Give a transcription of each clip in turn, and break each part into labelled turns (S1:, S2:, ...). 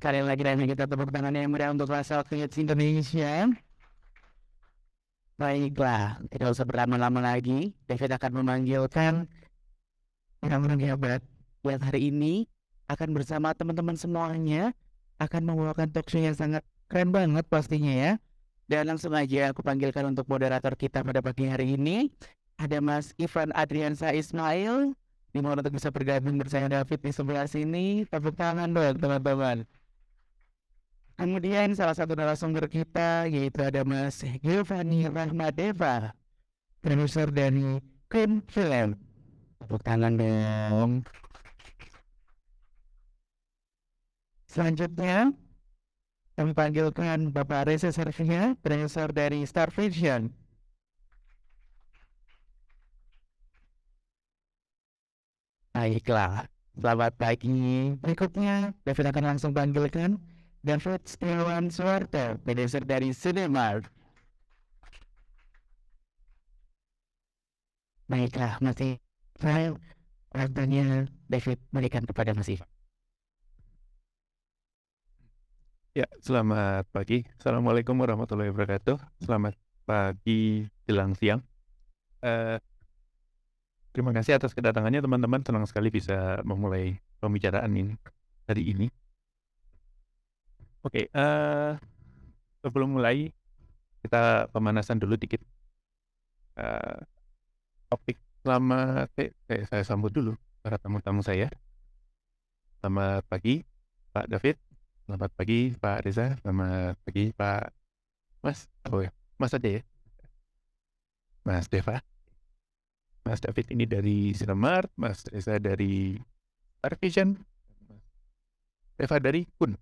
S1: sekali lagi dan kita tepuk tangan yang meriah untuk Rasa Kids Indonesia. Baiklah, tidak usah berlama-lama lagi. David akan memanggilkan orang-orang hebat yang hari ini akan bersama teman-teman semuanya akan membawakan talk show yang sangat keren banget pastinya ya. Dan langsung aja aku panggilkan untuk moderator kita pada pagi hari ini. Ada Mas Ivan Adriansa Ismail. Dimohon untuk bisa bergabung bersama David di sebelah sini. Tepuk tangan dong teman-teman. Kemudian salah satu narasumber kita yaitu ada Mas Giovanni Rahmadeva, produser dari Queen Film. Tepuk tangan dong. Selanjutnya kami panggilkan Bapak Reza Servia, produser dari Star Vision. Baiklah, selamat pagi. Berikutnya, David akan langsung panggilkan David Setiawan Suwarto, produser dari Cinemark. Baiklah, masih saya waktunya David berikan kepada Mas Ivan.
S2: Ya, selamat pagi. Assalamualaikum warahmatullahi wabarakatuh. Selamat pagi jelang siang. Terima kasih atas kedatangannya teman-teman. Senang sekali bisa memulai pembicaraan ini hari ini. Oke, sebelum mulai kita pemanasan dulu dikit. Topik saya sambut dulu para tamu-tamu saya. Selamat pagi Pak David. Selamat pagi Pak Reza. Selamat pagi Pak Mas. Oh ya, Mas aja ya. Mas Deva. Mas David ini dari Cinemark, Mas Reza dari Star Vision, Mas Deva dari Kun.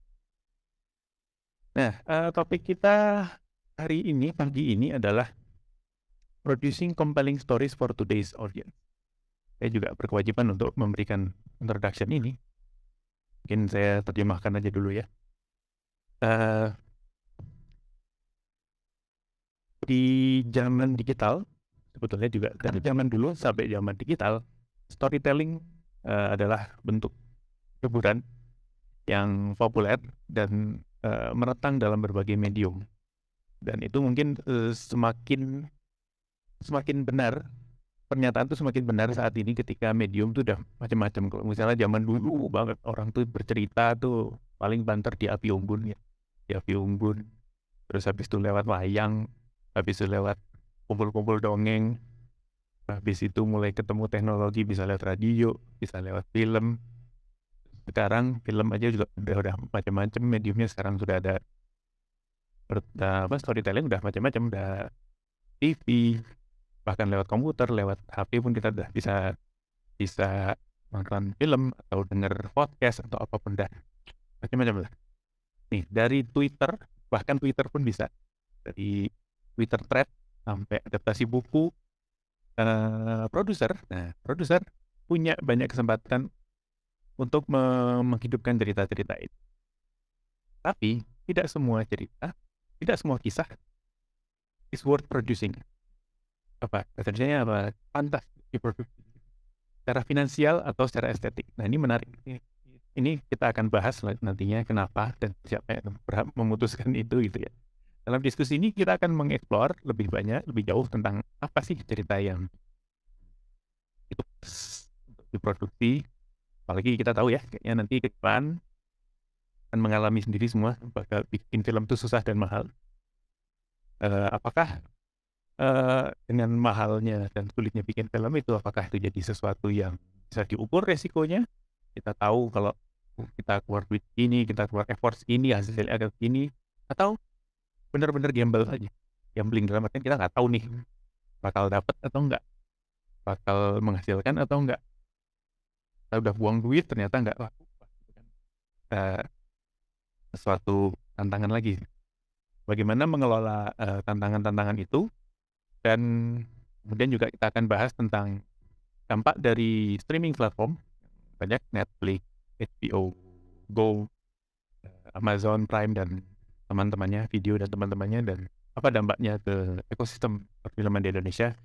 S2: Nah, topik kita hari ini, pagi ini adalah Producing Compelling Stories for Today's Audience. Saya juga berkewajiban untuk memberikan introduction ini. Mungkin saya terjemahkan aja dulu ya. Di zaman digital, sebetulnya juga dari zaman dulu sampai zaman digital, storytelling adalah bentuk hiburan yang populer dan menetang dalam berbagai medium. Dan itu mungkin semakin benar, pernyataan itu semakin benar saat ini ketika medium itu udah macam-macam. Kalau misalnya zaman dulu banget orang tuh bercerita tuh paling banter di api unggun ya, di api unggun. Terus habis itu lewat wayang, habis itu lewat kumpul-kumpul dongeng, habis itu mulai ketemu teknologi bisa lewat radio, bisa lewat film. Sekarang film aja juga udah macam-macam mediumnya. Sekarang sudah ada storytelling udah macam-macam, udah TV, bahkan lewat komputer, lewat HP pun kita udah bisa nonton film atau denger podcast atau apapun dah, macam-macam lah. Nih dari Twitter, bahkan Twitter pun bisa, dari Twitter thread sampai adaptasi buku. Produser punya banyak kesempatan untuk menghidupkan cerita-cerita itu. Tapi tidak semua cerita, tidak semua kisah is worth producing. Sebenarnya pantas diproduksi secara finansial atau secara estetik. Nah ini menarik. Ini kita akan bahas nantinya kenapa dan siapa yang memutuskan itu gitu ya. Dalam diskusi ini kita akan mengeksplor lebih banyak, lebih jauh tentang apa sih cerita yang itu untuk diproduksi. Apalagi kita tahu ya, kayaknya nanti ke depan akan mengalami sendiri semua, bakal bikin film itu susah dan mahal. Apakah dengan mahalnya dan sulitnya bikin film itu, apakah itu jadi sesuatu yang bisa diukur resikonya? Kita tahu kalau kita keluar duit ini, kita keluar effort ini, hasilnya agak gini, atau benar-benar gamble saja. Gambling dalam artian kita nggak tahu nih bakal dapat atau enggak, bakal menghasilkan atau enggak. Kita udah buang duit ternyata enggak laku. Sesuatu tantangan lagi. Bagaimana mengelola tantangan-tantangan itu, dan kemudian juga kita akan bahas tentang dampak dari streaming platform banyak, Netflix, HBO Go, Amazon Prime dan teman-temannya, video dan teman-temannya, dan apa dampaknya ke ekosistem perfilman di Indonesia,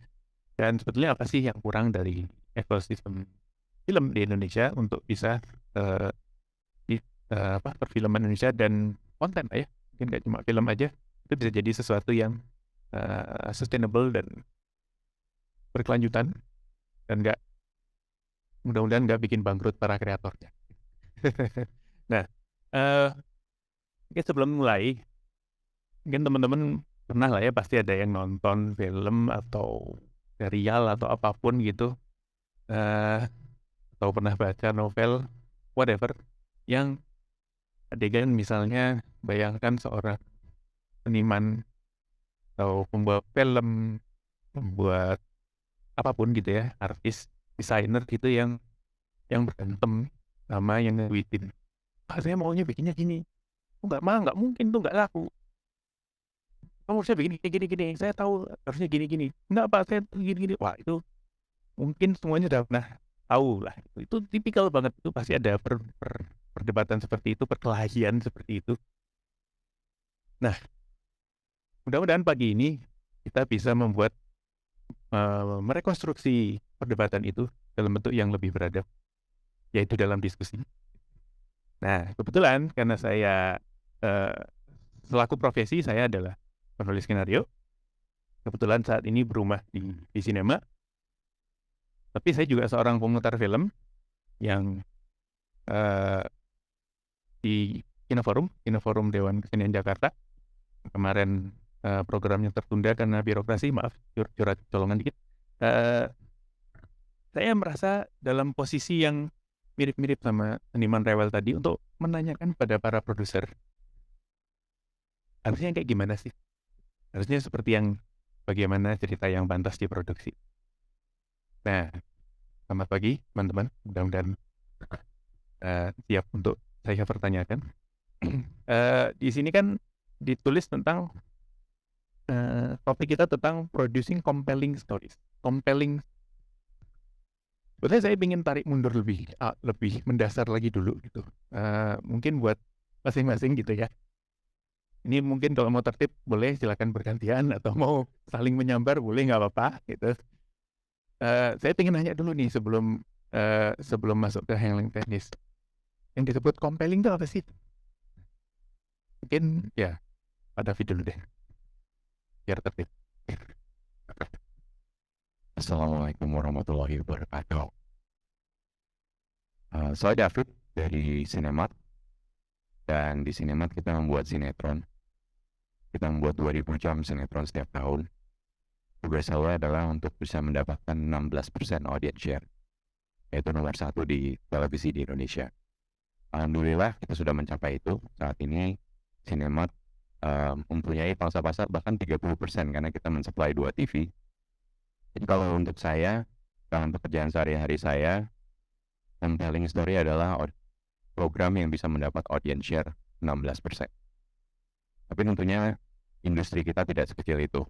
S2: dan sebetulnya apa sih yang kurang dari ekosistem film di Indonesia untuk bisa perfilman Indonesia dan konten lah ya. Mungkin nggak cuma film aja, itu bisa jadi sesuatu yang sustainable dan berkelanjutan dan mudah-mudahan nggak bikin bangkrut para kreatornya. Nah, eh mungkin sebelum mulai, mungkin teman-teman pernah lah ya, pasti ada yang nonton film atau serial atau apapun gitu, atau pernah baca novel, whatever, yang adegan misalnya bayangkan seorang seniman atau pembuat film, pembuat apapun gitu ya, artis, desainer gitu yang berantem sama yang ngewitin. Saya maunya bikinnya gini. Nggak mungkin tuh, nggak laku. Kamu harusnya begini, gini. Saya tahu harusnya gini. Nggak apa, saya gini. Wah, itu mungkin semuanya udah pernah tahu lah. Itu tipikal banget. Itu pasti ada perdebatan seperti itu, perkelahian seperti itu. Nah, mudah-mudahan pagi ini kita bisa membuat merekonstruksi perdebatan itu dalam bentuk yang lebih beradab, yaitu dalam diskusi. Nah, kebetulan karena saya selaku profesi saya adalah penulis skenario. Kebetulan saat ini berumah di sinema. Tapi saya juga seorang pemutar film yang di Kinoforum Dewan Kesenian Jakarta. Kemarin programnya tertunda karena birokrasi, maaf, curhat colongan dikit. Saya merasa dalam posisi yang mirip-mirip sama seniman rewel tadi untuk menanyakan pada para produser, harusnya kayak gimana sih? Harusnya seperti yang bagaimana cerita yang pantas diproduksi. Nah, selamat pagi teman-teman, mudah-mudahan siap untuk saya pertanyakan. Di sini kan ditulis tentang topik kita tentang producing compelling stories. Sebetulnya saya ingin tarik mundur lebih mendasar lagi dulu gitu. Mungkin buat masing-masing gitu ya. Ini mungkin kalau mau tertib boleh silakan bergantian, atau mau saling menyambar boleh, nggak apa-apa gitu. Saya ingin nanya dulu nih sebelum masuk ke yang teknis. Yang disebut compelling itu apa sih? Mungkin ya pada video dulu deh, biar tertib.
S3: Assalamualaikum warahmatullahi wabarakatuh. Saya David dari Sinemat, dan di Sinemat kita membuat sinetron. Kita membuat 2000 jam sinetron setiap tahun. Tugas saya adalah untuk bisa mendapatkan 16% audience share, yaitu nomor 1 di televisi di Indonesia. Alhamdulillah kita sudah mencapai itu. Saat ini Sinemat mempunyai pangsa pasar bahkan 30% karena kita mensuplai 2 TV. Jadi kalau untuk saya, dalam pekerjaan sehari-hari saya, compelling story adalah program yang bisa mendapat audience share 16%. Tapi tentunya industri kita tidak sekecil itu.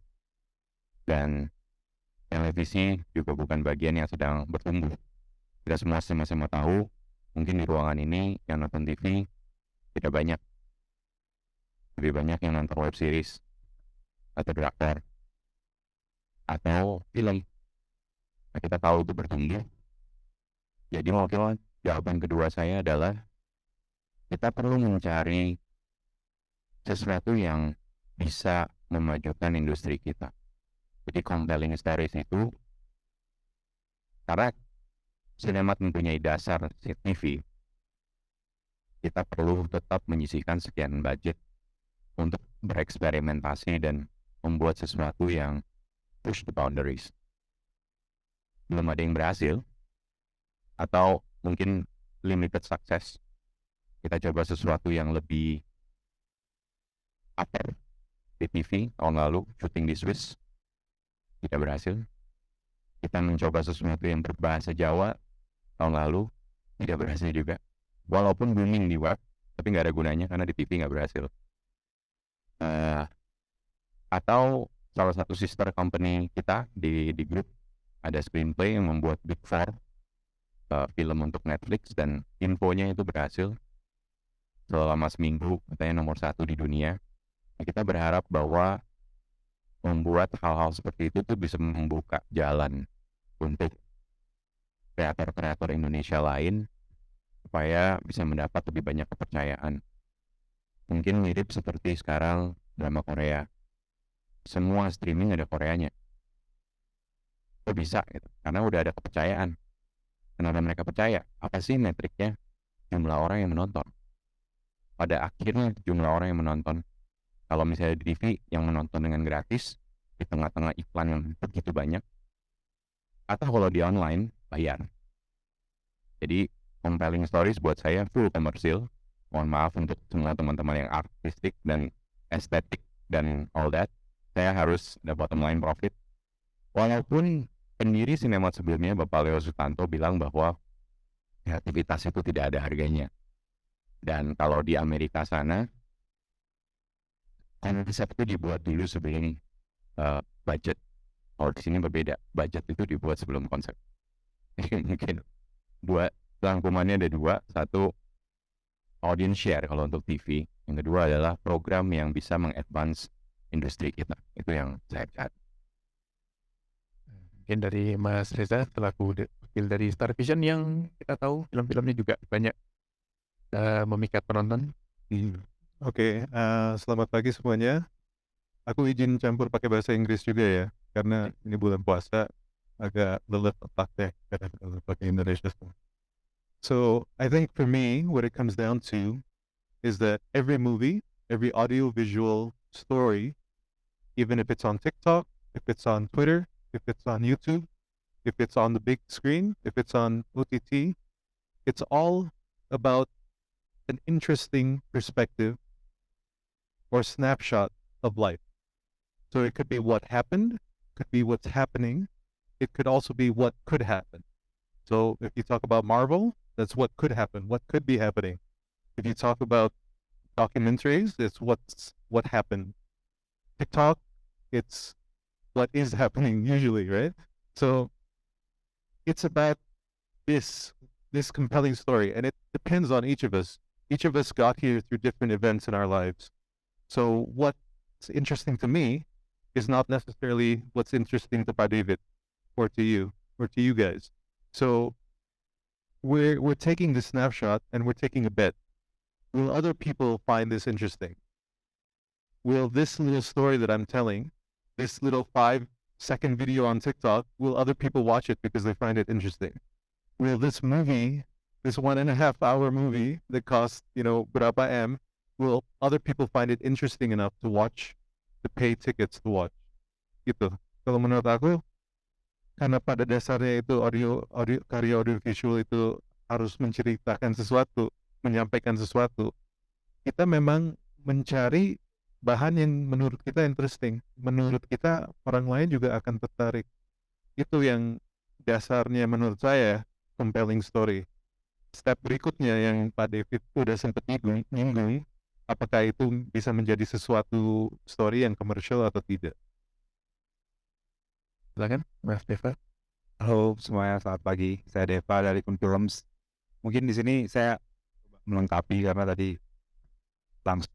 S3: Dan televisi juga bukan bagian yang sedang bertumbuh. Kita semua sama-sama tahu, mungkin di ruangan ini yang nonton TV tidak banyak. Lebih banyak yang nonton web series atau drakor atau film. Nah, kita tahu itu bertumbuh. Jadi mungkin jawaban kedua saya adalah kita perlu mencari sesuatu yang bisa memajukan industri kita. Jadi compelling stories itu, karena Sinemat mempunyai dasar TV, kita perlu tetap menyisihkan sekian budget untuk bereksperimentasi dan membuat sesuatu yang push the boundaries. Belum ada yang berhasil, atau mungkin limited success. Kita coba sesuatu yang lebih upper di TV tahun lalu, syuting di Swiss, tidak berhasil. Kita mencoba sesuatu yang berbahasa Jawa tahun lalu, tidak berhasil juga. Walaupun booming di web, tapi nggak ada gunanya karena di TV nggak berhasil. Atau salah satu sister company kita di grup ada screenplay yang membuat Big Four film untuk Netflix, dan infonya itu berhasil selama seminggu, katanya nomor 1 di dunia. Nah, kita berharap bahwa membuat hal-hal seperti itu tuh bisa membuka jalan untuk kreator-kreator Indonesia lain supaya bisa mendapat lebih banyak kepercayaan. Mungkin mirip seperti sekarang drama Korea. Semua streaming ada Koreanya. Kok bisa gitu? Karena udah ada kepercayaan. Kenapa mereka percaya? Apa sih metriknya? Jumlah orang yang menonton. Pada akhirnya jumlah orang yang menonton. Kalau misalnya di TV yang menonton dengan gratis, di tengah-tengah iklan yang begitu banyak, atau kalau di online, bayar. Jadi compelling stories buat saya full komersil. Mohon maaf untuk semua teman-teman yang artistik dan estetik dan all that. Saya harus dapat bottom line profit. Walaupun pendiri Cinemat sebelumnya Bapak Leo Sutanto bilang bahwa kreativitas itu tidak ada harganya. Dan kalau di Amerika sana, konsep itu dibuat dulu sebelum budget. Kalau di sini berbeda, budget itu dibuat sebelum konsep. Mungkin rangkumannya ada dua. Satu, audience share kalau untuk TV. Yang kedua adalah program yang bisa mengadvance industri kita. Itu yang saya cari.
S2: Mungkin dari Mas Reza selaku wakil dari Star Vision yang kita tahu film-filmnya juga banyak memikat penonton.
S4: Oke, selamat pagi semuanya. Aku izin campur pakai bahasa Inggris juga ya, karena ini bulan puasa agak lelet otaknya kadang kalau pakai Indonesia semua. So I think for me, what it comes down to is that every movie, every audio-visual story, even if it's on TikTok, if it's on Twitter, if it's on YouTube, if it's on the big screen, if it's on OTT, it's all about an interesting perspective or snapshot of life. So it could be what happened, could be what's happening, it could also be what could happen. So if you talk about Marvel, that's what could happen, what could be happening. If you talk about documentaries, it's what happened. TikTok, it's what is happening usually, right? So it's about this compelling story, and it depends on each of us. Each of us got here through different events in our lives. So what's interesting to me is not necessarily what's interesting to Pak David or to you guys. So we're taking this snapshot and we're taking a bet. Will other people find this interesting? Will this little story that I'm telling, this little 5-second video on TikTok, will other people watch it because they find it interesting? Will this movie, this 1.5-hour movie that costs, berapa M, will other people find it interesting enough to watch, to pay tickets to watch? Gitu. Kalau menurut aku, karena pada dasarnya itu karya audio visual itu harus menceritakan sesuatu, menyampaikan sesuatu. Kita memang mencari bahan yang menurut kita interesting. Menurut kita orang lain juga akan tertarik. Itu yang dasarnya menurut saya compelling story. Step berikutnya yang Pak David udah sempat nyinggung, apakah itu bisa menjadi sesuatu story yang komersial atau tidak?
S2: Silakan, Mas Deva.
S5: Halo semuanya, selamat pagi. Saya Deva dari Kun Films. Mungkin di sini saya melengkapi karena tadi langsung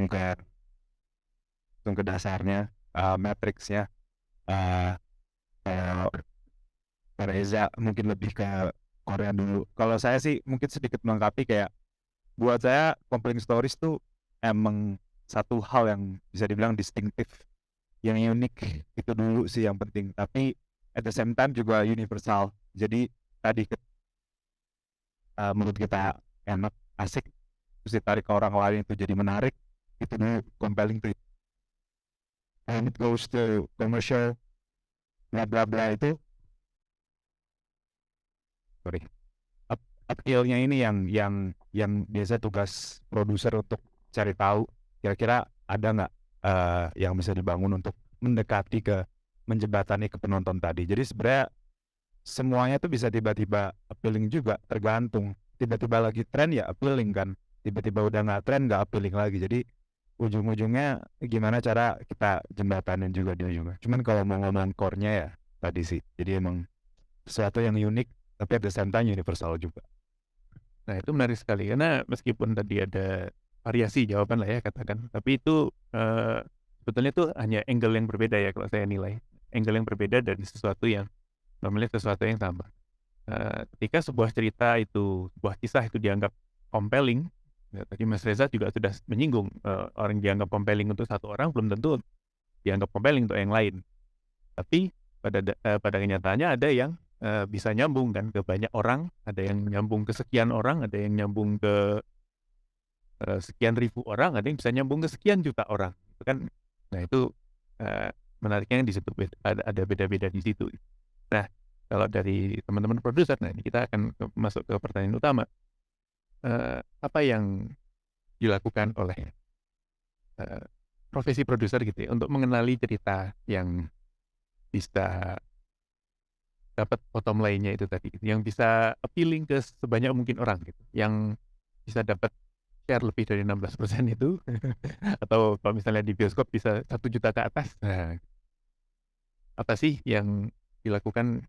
S5: ke dasarnya, matriksnya. Pak Reza mungkin lebih ke Korea dulu. Kalau saya sih mungkin sedikit melengkapi, kayak buat saya compelling stories tuh emang satu hal yang bisa dibilang distinktif, yang unik, itu dulu sih yang penting. Tapi at the same time juga universal. Jadi tadi menurut kita enak, asik, terus ditarik ke orang lain itu jadi menarik, itu dulu compelling tuh. And it goes to commercial, bla bla bla itu. Sorry. Appeal-nya ini yang biasa tugas produser untuk cari tahu kira-kira ada nggak yang bisa dibangun untuk mendekati menjembatani ke penonton tadi. Jadi sebenarnya semuanya tuh bisa tiba-tiba appealing juga, tergantung. Tiba-tiba lagi tren ya appealing kan, tiba-tiba udah nggak tren nggak appealing lagi. Jadi ujung-ujungnya gimana cara kita jembatanin juga dia juga. Cuman kalau mau ngomong core-nya ya tadi sih, jadi emang sesuatu yang unik tapi at the same time universal juga.
S2: Nah itu menarik sekali, karena meskipun tadi ada variasi jawaban lah ya katakan, tapi itu sebetulnya itu hanya angle yang berbeda ya kalau saya nilai. Angle yang berbeda dari sesuatu yang memilih sesuatu yang sama. ketika sebuah cerita itu, sebuah kisah itu dianggap compelling, ya, tadi Mas Reza juga sudah menyinggung, orang dianggap compelling untuk satu orang belum tentu dianggap compelling untuk yang lain. Tapi pada kenyataannya ada yang bisa nyambung kan ke banyak orang, ada yang nyambung ke sekian orang, ada yang nyambung ke sekian ribu orang, ada yang bisa nyambung ke sekian juta orang. Itu kan, nah itu menariknya di situ ada beda-beda di situ. Nah, kalau dari teman-teman produser, nah ini kita akan masuk ke pertanyaan utama. Apa yang dilakukan oleh profesi produser gitu ya, untuk mengenali cerita yang bisa dapat bottom line-nya itu tadi, yang bisa appealing ke sebanyak mungkin orang gitu, yang bisa dapat share lebih dari 16% itu, atau kalau misalnya di bioskop bisa 1 juta ke atas. Nah, apa sih yang dilakukan,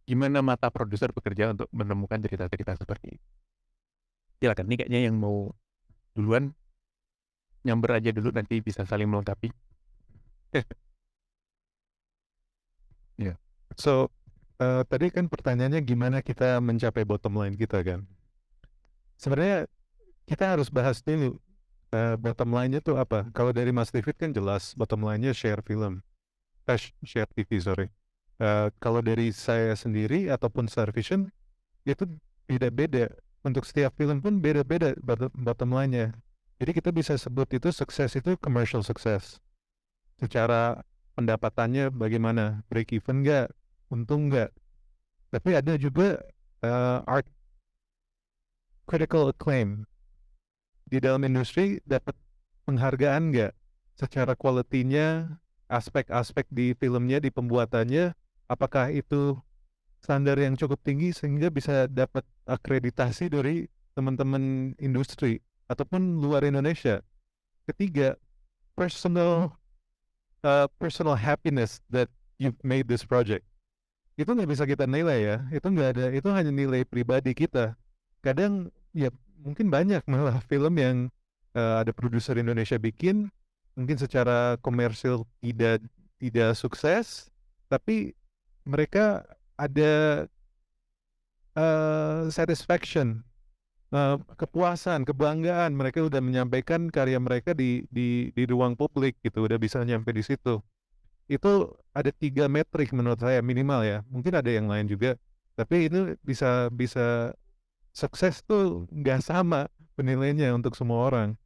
S2: gimana mata produser bekerja untuk menemukan cerita-cerita seperti itu? Silakan, nih kayaknya yang mau duluan, nyamber aja dulu, nanti bisa saling melengkapi.
S4: So, tadi kan pertanyaannya gimana kita mencapai bottom line kita kan. Sebenarnya kita harus bahas dulu bottom line-nya tuh apa. Kalau dari Mas David kan jelas bottom line-nya share film, share TV sorry. Kalau dari saya sendiri ataupun Starvision itu beda-beda. Untuk setiap film pun beda-beda bottom line-nya. Jadi kita bisa sebut itu sukses itu commercial success. Secara pendapatannya bagaimana, break even nggak, untung nggak. Tapi ada juga art critical acclaim di dalam industri, dapat penghargaan nggak secara quality-nya, aspek-aspek di filmnya, di pembuatannya, apakah itu standar yang cukup tinggi sehingga bisa dapat akreditasi dari teman-teman industri ataupun luar Indonesia. Ketiga, personal happiness that you've made this project. Itu nggak bisa kita nilai ya, itu nggak ada, itu hanya nilai pribadi kita. Kadang ya mungkin banyak malah film yang ada produser Indonesia bikin, mungkin secara komersil tidak sukses, tapi mereka ada satisfaction, kepuasan, kebanggaan, mereka udah menyampaikan karya mereka di ruang publik gitu, udah bisa nyampe di situ. Itu ada 3 metrik menurut saya minimal ya, mungkin ada yang lain juga, tapi itu bisa sukses tuh nggak sama penilaiannya untuk semua orang.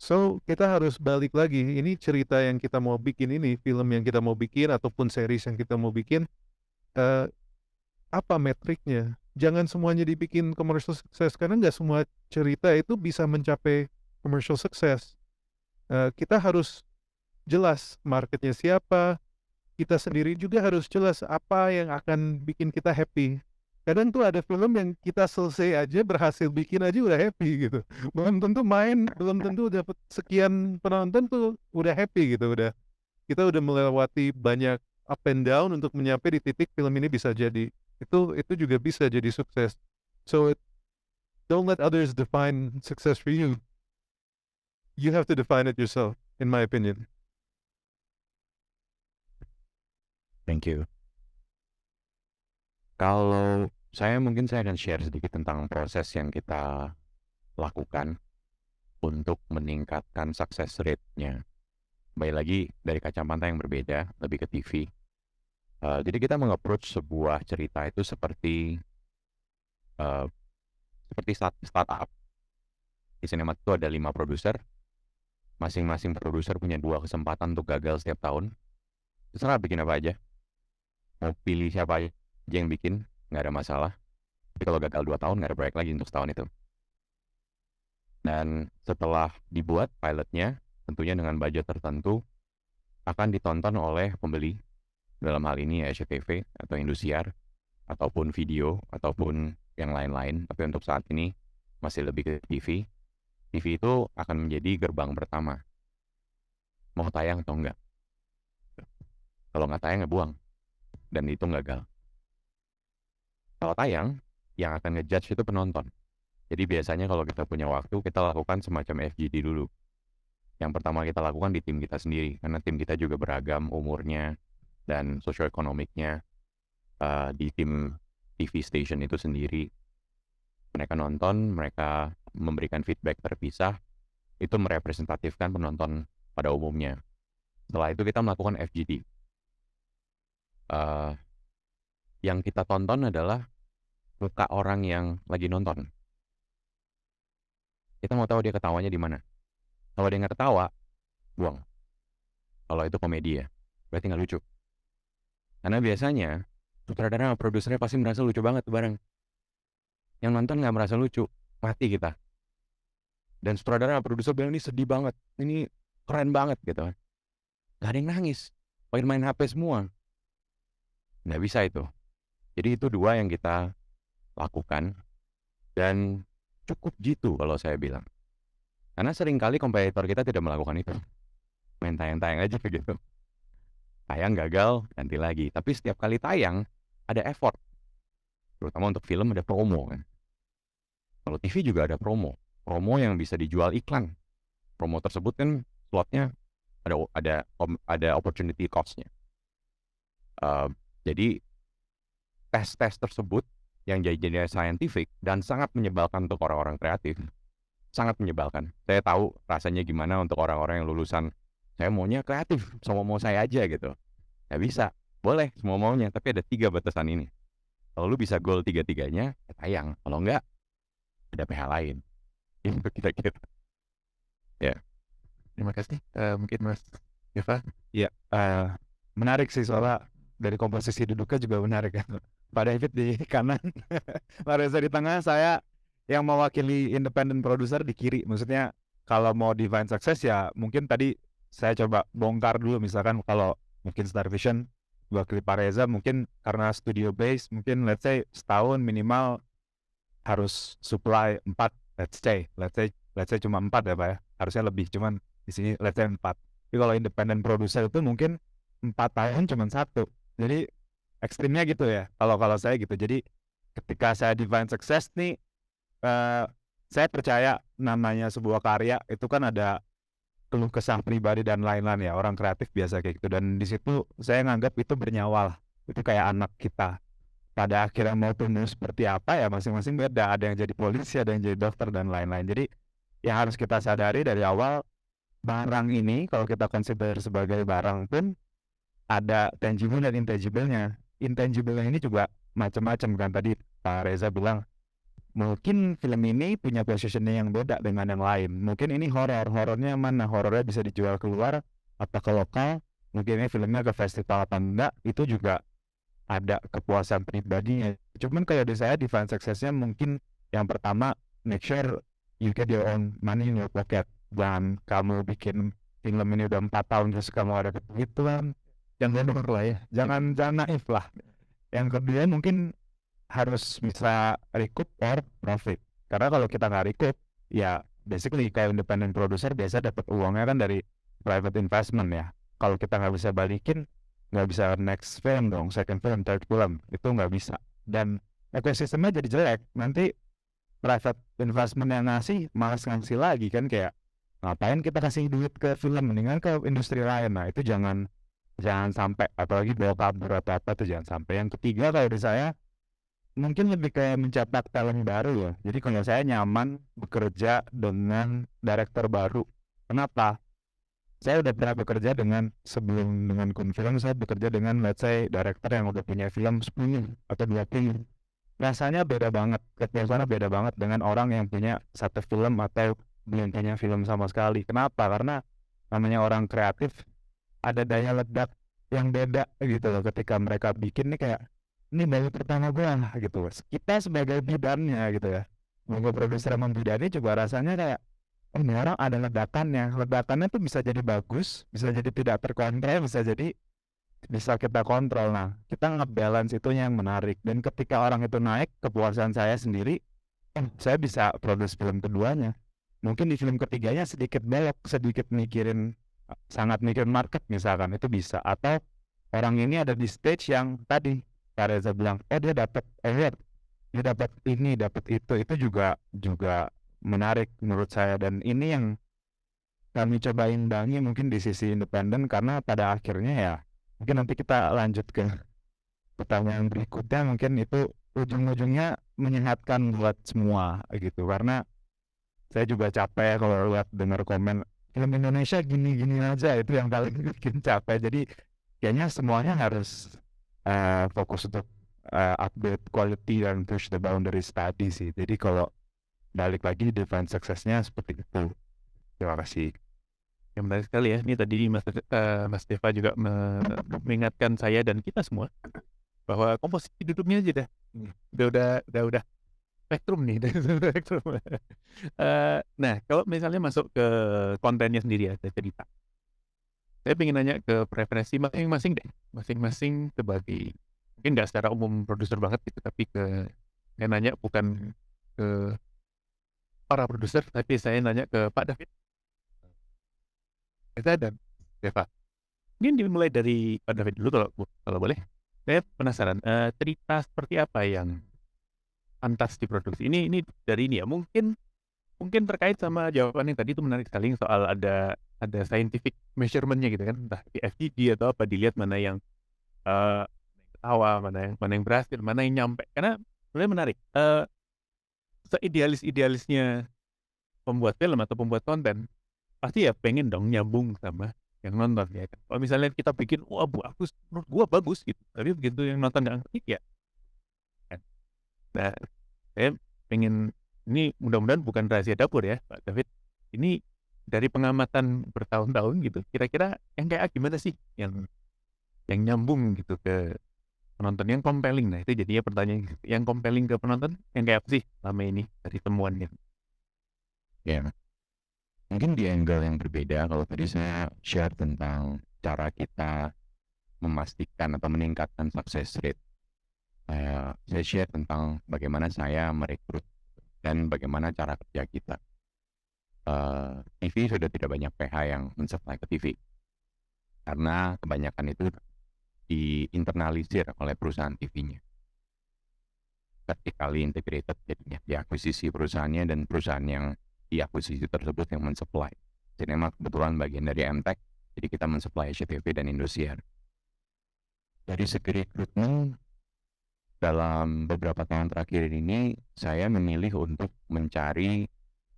S4: So kita harus balik lagi, ini cerita yang kita mau bikin ini, film yang kita mau bikin ataupun series yang kita mau bikin, apa metriknya? Jangan semuanya dibikin commercial success, karena nggak semua cerita itu bisa mencapai commercial success. Kita harus jelas marketnya siapa, kita sendiri juga harus jelas apa yang akan bikin kita happy. Kadang tuh ada film yang kita selesai aja, berhasil bikin aja udah happy gitu. Belum tentu main, belum tentu dapat sekian penonton tuh udah happy gitu. Kita udah melewati banyak up and down untuk menyampe di titik film ini bisa jadi. Itu juga bisa jadi sukses. So don't let others define success for you. You have to define it yourself, in my opinion.
S3: Thank you. Kalau saya akan share sedikit tentang proses yang kita lakukan untuk meningkatkan success rate-nya. Kembali lagi dari kacamata yang berbeda, lebih ke TV. Jadi kita meng-approach sebuah cerita itu seperti startup. Di Cinemat itu ada 5 produser. Masing-masing produser punya 2 kesempatan untuk gagal setiap tahun. Terserah bikin apa aja. Mau pilih siapa aja yang bikin, nggak ada masalah. Tapi kalau gagal 2 tahun, nggak ada proyek lagi untuk setahun itu. Dan setelah dibuat pilotnya, tentunya dengan budget tertentu, akan ditonton oleh pembeli. Dalam hal ini SCTV atau Indosiar, ataupun video, ataupun yang lain-lain. Tapi untuk saat ini masih lebih ke TV. TV itu akan menjadi gerbang pertama. Mau tayang atau enggak. Kalau nggak tayang, nggak buang. Dan itu gagal. Kalau tayang, yang akan ngejudge itu penonton. Jadi biasanya kalau kita punya waktu, kita lakukan semacam FGD dulu. Yang pertama kita lakukan di tim kita sendiri, karena tim kita juga beragam umurnya dan sosioekonomiknya. Di tim TV station itu sendiri. Mereka nonton, mereka memberikan feedback terpisah, itu merepresentatifkan penonton pada umumnya. Setelah itu kita melakukan FGD. Yang kita tonton adalah muka orang yang lagi nonton. Kita mau tahu dia ketawanya di mana. Kalau dia nggak ketawa, buang. Kalau itu komedi ya, berarti nggak lucu. Karena biasanya sutradara sama produsernya pasti merasa lucu banget tuh bareng. Yang nonton nggak merasa lucu, mati kita. Dan sutradara sama produser bilang ini sedih banget, ini keren banget gitu kan. Gak ada yang nangis, main HP semua. Nggak bisa itu. Jadi itu dua yang kita lakukan. Dan cukup jitu kalau saya bilang. Karena seringkali kompetitor kita tidak melakukan itu. Main tayang-tayang aja gitu. Tayang gagal, ganti lagi. Tapi setiap kali tayang, ada effort. Terutama untuk film ada promo kan. Kalau TV juga ada promo. Promo yang bisa dijual iklan. Promo tersebut kan slotnya ada opportunity cost-nya. Jadi tes-tes tersebut yang jadi scientific dan sangat menyebalkan untuk orang-orang kreatif. Sangat menyebalkan. Saya tahu rasanya gimana untuk orang-orang yang lulusan, saya maunya kreatif, semua mau saya aja gitu. Nggak bisa, boleh semua maunya, tapi ada 3 batasan ini. Kalau lu bisa goal 3-3-nya, ya tayang. Kalau enggak, ada PH lain. Itu kira-kira. Ya.
S2: Terima kasih. Mungkin Mas Yova.
S5: Ya, menarik sih soalnya dari komposisi duduknya juga menarik kan. Pak David di kanan, Pak Reza di tengah, saya yang mewakili independent producer di kiri. Maksudnya kalau mau define success ya mungkin tadi saya coba bongkar dulu, misalkan kalau mungkin Star Vision wakili Pak Reza mungkin karena studio base mungkin let's say setahun minimal harus supply 4, let's say cuma 4 ya Pak ya. Harusnya lebih, cuman di sini let's say 4. Tapi kalau independent producer itu mungkin 4 tahun cuma 1. Jadi ekstrimnya gitu ya. Kalau saya gitu. Jadi ketika saya define success nih, saya percaya namanya sebuah karya itu kan ada keluh kesah pribadi dan lain-lain ya. Orang kreatif biasa kayak gitu. Dan di situ saya nganggap itu bernyawa lah. Itu kayak anak kita. Pada akhirnya mau tumbuh seperti apa ya masing-masing beda. Ada yang jadi polisi, ada yang jadi dokter dan lain-lain. Jadi yang harus kita sadari dari awal, barang ini kalau kita consider sebagai barang pun ada tangible dan intangible-nya. Intangible ini juga macam-macam kan. Tadi Pak Reza bilang mungkin film ini punya positioning yang beda dengan yang lain. Mungkin ini horornya mana, horornya bisa dijual keluar atau ke lokal, mungkin ini filmnya ke festival atau enggak, itu juga ada kepuasan pribadinya. Cuman kayak di saya define success-nya mungkin yang pertama, make sure you get your own money in your pocket. Dan kamu bikin film ini udah 4 tahun terus kamu ada gitu kan, jangan bodoh lah ya, jangan naif lah. Yang kedua mungkin harus bisa recoup or profit. Karena kalau kita nggak recoup, ya basically kayak independent producer biasa dapat uangnya kan dari private investment ya. Kalau kita nggak bisa balikin, nggak bisa next film dong, second film, third film, itu nggak bisa. Dan ekosistemnya jadi jelek. Nanti private investment yang ngasih malas ngasih lagi kan, kayak ngapain kita kasih duit ke film, mendingan ke industri lain. Nah itu jangan sampai, apalagi bawa kabur atau apa tuh jangan sampai. Yang ketiga kalau dari saya mungkin lebih kayak mencetak talent baru ya. Jadi kalau saya nyaman bekerja dengan director baru. Kenapa? Saya udah pernah bekerja sebelum dengan Kun Film, saya bekerja dengan let's say director yang udah punya film 10 atau 20. Rasanya beda banget, kepuasannya beda banget dengan orang yang punya 1 film atau belum punya film sama sekali. Kenapa? Karena namanya orang kreatif ada daya ledak yang beda gitu loh. Ketika mereka bikin nih kayak, ini baru pertama gue gitu. Kita sebagai bidannya gitu ya, sebagai produser membidani juga rasanya kayak, oh ini orang ada ledakannya. Ledakannya tuh bisa jadi bagus, bisa jadi tidak terkontrol, bisa jadi bisa kita kontrol. Nah kita nge-balance itu yang menarik. Dan ketika orang itu naik, kepuasan saya sendiri, saya bisa produce film keduanya. Mungkin di film ketiganya sedikit belok, sedikit sangat mikirin market misalkan, itu bisa. Atau orang ini ada di stage yang tadi Kak Reza bilang, dia dapat dia dapat ini, dapat itu juga menarik menurut saya. Dan ini yang kami coba imbangi mungkin di sisi independen, karena pada akhirnya ya mungkin nanti kita lanjut ke pertanyaan berikutnya, mungkin itu ujung-ujungnya menyehatkan buat semua gitu, karena saya juga capek kalau lihat dengar komen film Indonesia gini-gini aja, itu yang paling bikin capek. Jadi kayaknya semuanya harus fokus untuk upgrade quality dan push the boundaries tadi sih. Jadi kalau balik lagi define suksesnya seperti itu. Terima kasih.
S2: Yang menarik sekali ya. Ini tadi Mas Deva juga mengingatkan saya dan kita semua bahwa komposisi duduknya aja dah. Udah spektrum nih. Spektrum. Nah, kalau misalnya masuk ke kontennya sendiri ya, cerita. Saya pengen nanya ke preferensi masing-masing deh. Masing-masing sebagai, mungkin nggak secara umum produser banget gitu, tapi saya nanya bukan ke para produser, tapi saya nanya ke Pak David. Reza dan Deva. Mungkin dimulai dari Pak David dulu kalau boleh. Saya penasaran, cerita seperti apa yang pantas diproduksi. Ini dari ini ya. Mungkin terkait sama jawaban yang tadi itu menarik sekali soal ada scientific measurement-nya gitu kan, entah di FGD atau apa, dilihat mana yang ketawa, mana yang berhasil, mana yang nyampe. Karena sebenarnya menarik. Seidealis-idealisnya pembuat film atau pembuat konten, pasti ya pengen dong nyambung sama yang nonton ya kan. Kalau misalnya kita bikin wah bagus, menurut gua bagus gitu, tapi begitu yang nonton nggak ngerti ya kan. Nah, saya pengen, ini mudah-mudahan bukan rahasia dapur ya Pak David, ini dari pengamatan bertahun-tahun gitu, kira-kira yang kayak gimana sih yang nyambung gitu ke penonton, yang compelling. Nah itu jadinya pertanyaan, yang compelling ke penonton yang kayak apa sih selama ini dari temuannya?
S3: Ya, mungkin di angle yang berbeda. Kalau tadi saya share tentang cara kita memastikan atau meningkatkan success rate, saya share tentang bagaimana saya merekrut dan bagaimana cara kerja kita. TV sudah tidak banyak PH yang mensupply ke TV, karena kebanyakan itu diinternalisir oleh perusahaan TV-nya. Vertically integrated, jadinya diakuisisi perusahaannya, dan perusahaan yang diakuisisi tersebut yang mensupply. Cinema kebetulan bagian dari MTech, jadi kita mensupply SCTV dan Indosiar. Dari segi rekrutmen, dalam beberapa tahun terakhir ini, saya memilih untuk mencari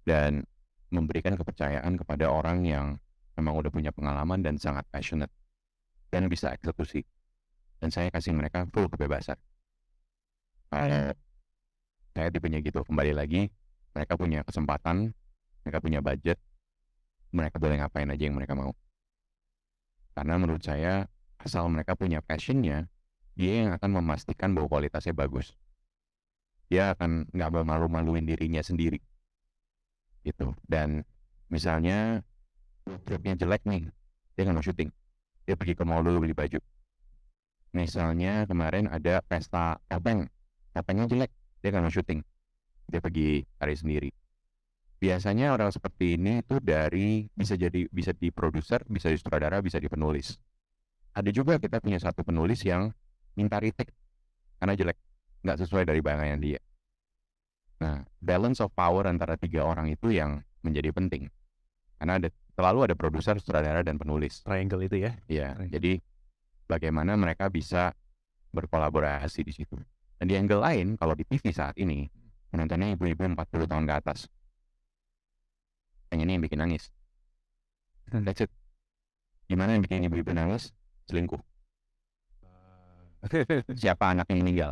S3: dan memberikan kepercayaan kepada orang yang memang udah punya pengalaman dan sangat passionate dan bisa eksekusi. Dan saya kasih mereka full kebebasan. Saya tipenya gitu, kembali lagi, mereka punya kesempatan, mereka punya budget, mereka boleh ngapain aja yang mereka mau. Karena menurut saya, asal mereka punya passionnya, dia yang akan memastikan bahwa kualitasnya bagus. Dia akan nggak malu-maluin dirinya sendiri. Gitu. Dan misalnya tripnya jelek nih, dia nggak mau syuting, dia pergi ke mall dulu beli baju. Misalnya kemarin ada pesta topengnya jelek, dia nggak mau syuting, dia pergi cari sendiri. Biasanya orang seperti ini itu bisa di produser, bisa di sutradara, bisa di penulis. Ada juga kita punya satu penulis yang minta retake karena jelek, nggak sesuai dari bayangan dia. Nah, balance of power antara tiga orang itu yang menjadi penting. Karena selalu ada produser, sutradara, dan penulis.
S2: Triangle itu ya?
S3: Iya, jadi bagaimana mereka bisa berkolaborasi di situ. Dan di angle lain, kalau di TV saat ini, penontonnya ibu-ibu 40 tahun ke atas. Yang ini yang bikin nangis. That's it. Gimana yang bikin ibu-ibu nangis? Selingkuh. Siapa anak yang meninggal?